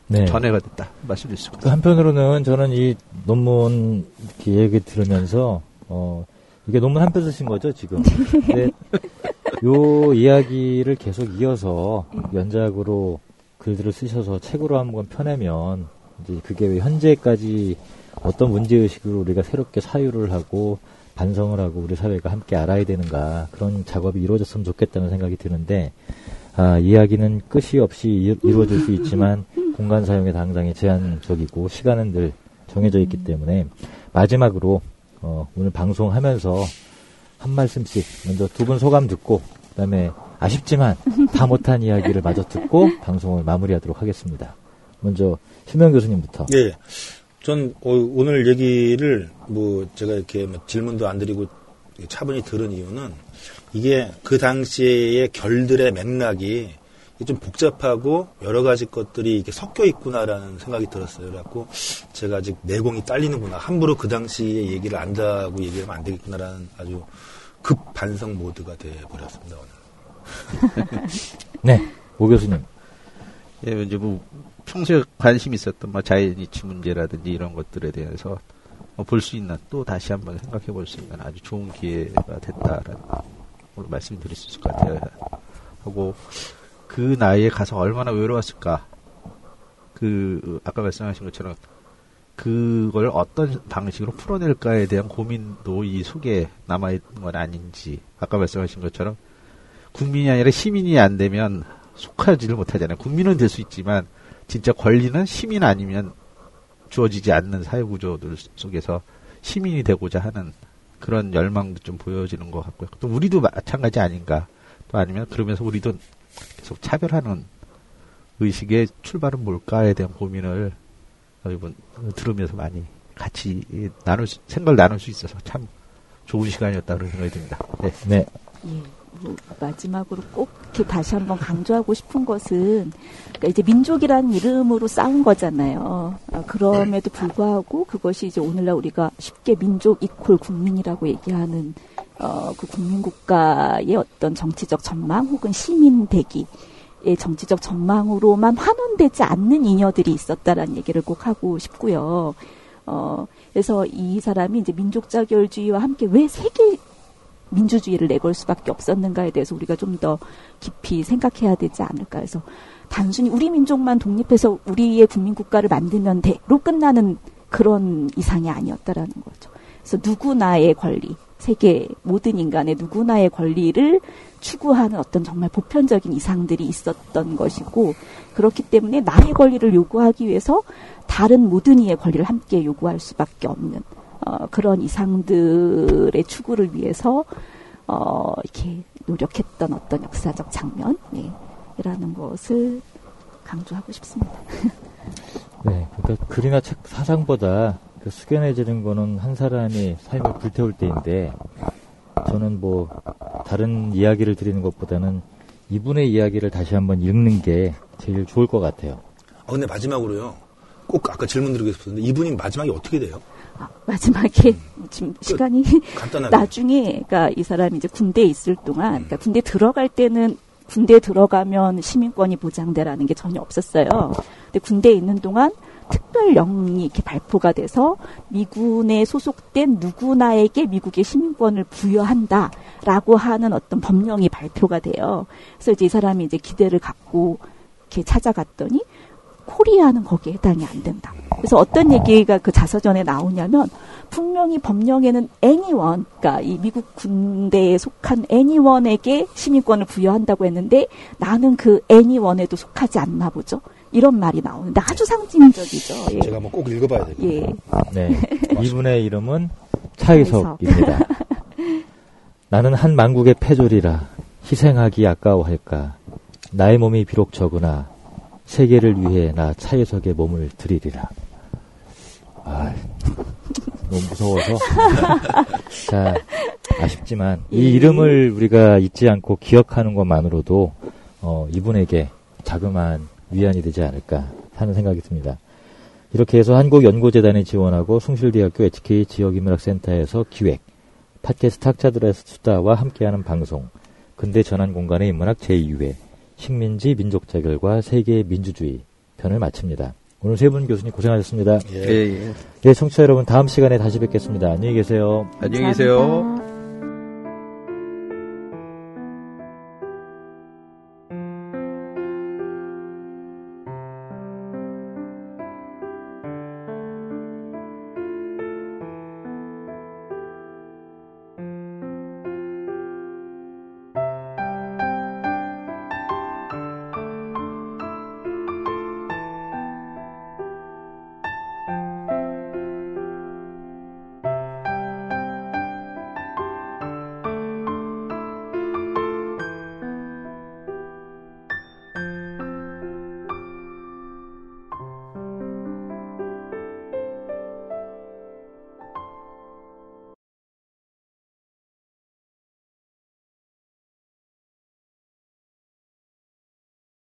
네. 전해가 됐다 말씀드릴 수 있습니다. 한편으로는 저는 이 논문 이렇게 얘기 들으면서 이게 논문 한 편 쓰신 거죠 지금? 근데 요 이야기를 계속 이어서 연작으로 글들을 쓰셔서 책으로 한번 펴내면 이제 그게 왜 현재까지 어떤 문제의식으로 우리가 새롭게 사유를 하고 반성을 하고 우리 사회가 함께 알아야 되는가 그런 작업이 이루어졌으면 좋겠다는 생각이 드는데 이야기는 끝이 없이 이루어질 수 있지만 공간 사용에 당장히 제한적이고 시간은 늘 정해져 있기 때문에 마지막으로 오늘 방송하면서 한 말씀씩 먼저 두 분 소감 듣고 그다음에 아쉽지만 다 못한 이야기를 마저 듣고 방송을 마무리하도록 하겠습니다. 먼저 심영 교수님부터. 예. 전 오늘 얘기를 제가 이렇게 질문도 안 드리고 차분히 들은 이유는 이게 그 당시의 결들의 맥락이 좀 복잡하고 여러 가지 것들이 이렇게 섞여 있구나라는 생각이 들었어요. 그래갖고 제가 아직 내공이 딸리는구나. 함부로 그 당시의 얘기를 안다고 얘기하면 안 되겠구나라는 아주 급 반성 모드가 돼버렸습니다, 오늘. 네, 오 교수님. 예, 이제 평소에 관심 있었던 자연이치 문제라든지 이런 것들에 대해서 볼 수 있는 또 다시 한번 생각해 볼 수 있는 아주 좋은 기회가 됐다라는 걸로 말씀드릴 수 있을 것 같아요. 하고 그 나이에 가서 얼마나 외로웠을까. 아까 말씀하신 것처럼 그걸 어떤 방식으로 풀어낼까에 대한 고민도 이 속에 남아있는 건 아닌지. 아까 말씀하신 것처럼 국민이 아니라 시민이 안 되면 속하지를 못하잖아요. 국민은 될 수 있지만 진짜 권리는 시민 아니면 주어지지 않는 사회구조들 속에서 시민이 되고자 하는 그런 열망도 좀 보여지는 것 같고요. 또 우리도 마찬가지 아닌가. 또 아니면 그러면서 우리도 계속 차별하는 의식의 출발은 뭘까에 대한 고민을 이번 들으면서 많이 같이 생각을 나눌 수 있어서 참 좋은 시간이었다 그런 생각이 듭니다. 네. 네. 예. 마지막으로 꼭 이렇게 다시 한번 강조하고 싶은 것은 그러니까 이제 민족이라는 이름으로 싸운 거잖아요. 그럼에도 불구하고 그것이 이제 오늘날 우리가 쉽게 민족 이퀄 국민이라고 얘기하는 그 국민국가의 어떤 정치적 전망 혹은 시민대기의 정치적 전망으로만 환원되지 않는 잉여들이 있었다라는 얘기를 꼭 하고 싶고요. 그래서 이 사람이 이제 민족자결주의와 함께 왜 세계 민주주의를 내걸 수밖에 없었는가에 대해서 우리가 좀 더 깊이 생각해야 되지 않을까 해서 단순히 우리 민족만 독립해서 우리의 국민국가를 만들면 돼로 끝나는 그런 이상이 아니었다라는 거죠. 그래서 누구나의 권리, 세계 모든 인간의 누구나의 권리를 추구하는 어떤 정말 보편적인 이상들이 있었던 것이고 그렇기 때문에 나의 권리를 요구하기 위해서 다른 모든 이의 권리를 함께 요구할 수밖에 없는 그런 이상들의 추구를 위해서 이렇게 노력했던 어떤 역사적 장면이라는 것을 강조하고 싶습니다. 네, 그러니까 글이나 책 사상보다 그 숙연해지는 거는 한 사람이 삶을 불태울 때인데 저는 다른 이야기를 드리는 것보다는 이분의 이야기를 다시 한번 읽는 게 제일 좋을 것 같아요. 근데 마지막으로요. 꼭 아까 질문 드리고 싶었는데 이분이 마지막이 어떻게 돼요? 마지막에 지금 시간이 간단하게. 나중에 그러니까 이 사람이 이제 군대에 있을 동안 그러니까 군대 들어갈 때는 군대에 들어가면 시민권이 보장되라는 게 전혀 없었어요. 근데 군대에 있는 동안 특별령이 이렇게 발표가 돼서 미군에 소속된 누구나에게 미국의 시민권을 부여한다라고 하는 어떤 법령이 발표가 돼요. 그래서 이제 이 사람이 이제 기대를 갖고 이렇게 찾아갔더니 코리아는 거기에 해당이 안 된다. 그래서 어떤 얘기가 그 자서전에 나오냐면 분명히 법령에는 anyone, 그러니까 이 미국 군대에 속한 anyone에게 시민권을 부여한다고 했는데 나는 그 anyone에도 속하지 않나 보죠. 이런 말이 나오는데 아주 상징적이죠. 예. 제가 한번 꼭 읽어봐야 되겠네요. 예. 네, 이분의 이름은 차이석입니다. 나는 한 만국의 패졸이라 희생하기 아까워할까. 나의 몸이 비록 적으나 세계를 위해 나 차이석의 몸을 드리리라. 너무 무서워서. 자, 아쉽지만 이 이름을 우리가 잊지 않고 기억하는 것만으로도 이분에게 자그마한 위안이 되지 않을까 하는 생각이 듭니다. 이렇게 해서 한국연고재단이 지원하고 숭실대학교 HK 지역인문학센터에서 기획, 팟캐스트 학자들의 수다와 함께하는 방송, 근대 전환공간의 인문학 제2회 식민지 민족자결과 세계의 민주주의 편을 마칩니다. 오늘 세 분 교수님 고생하셨습니다. 예. 예, 청취자 여러분 다음 시간에 다시 뵙겠습니다. 안녕히 계세요. 안녕히 계세요. 감사합니다.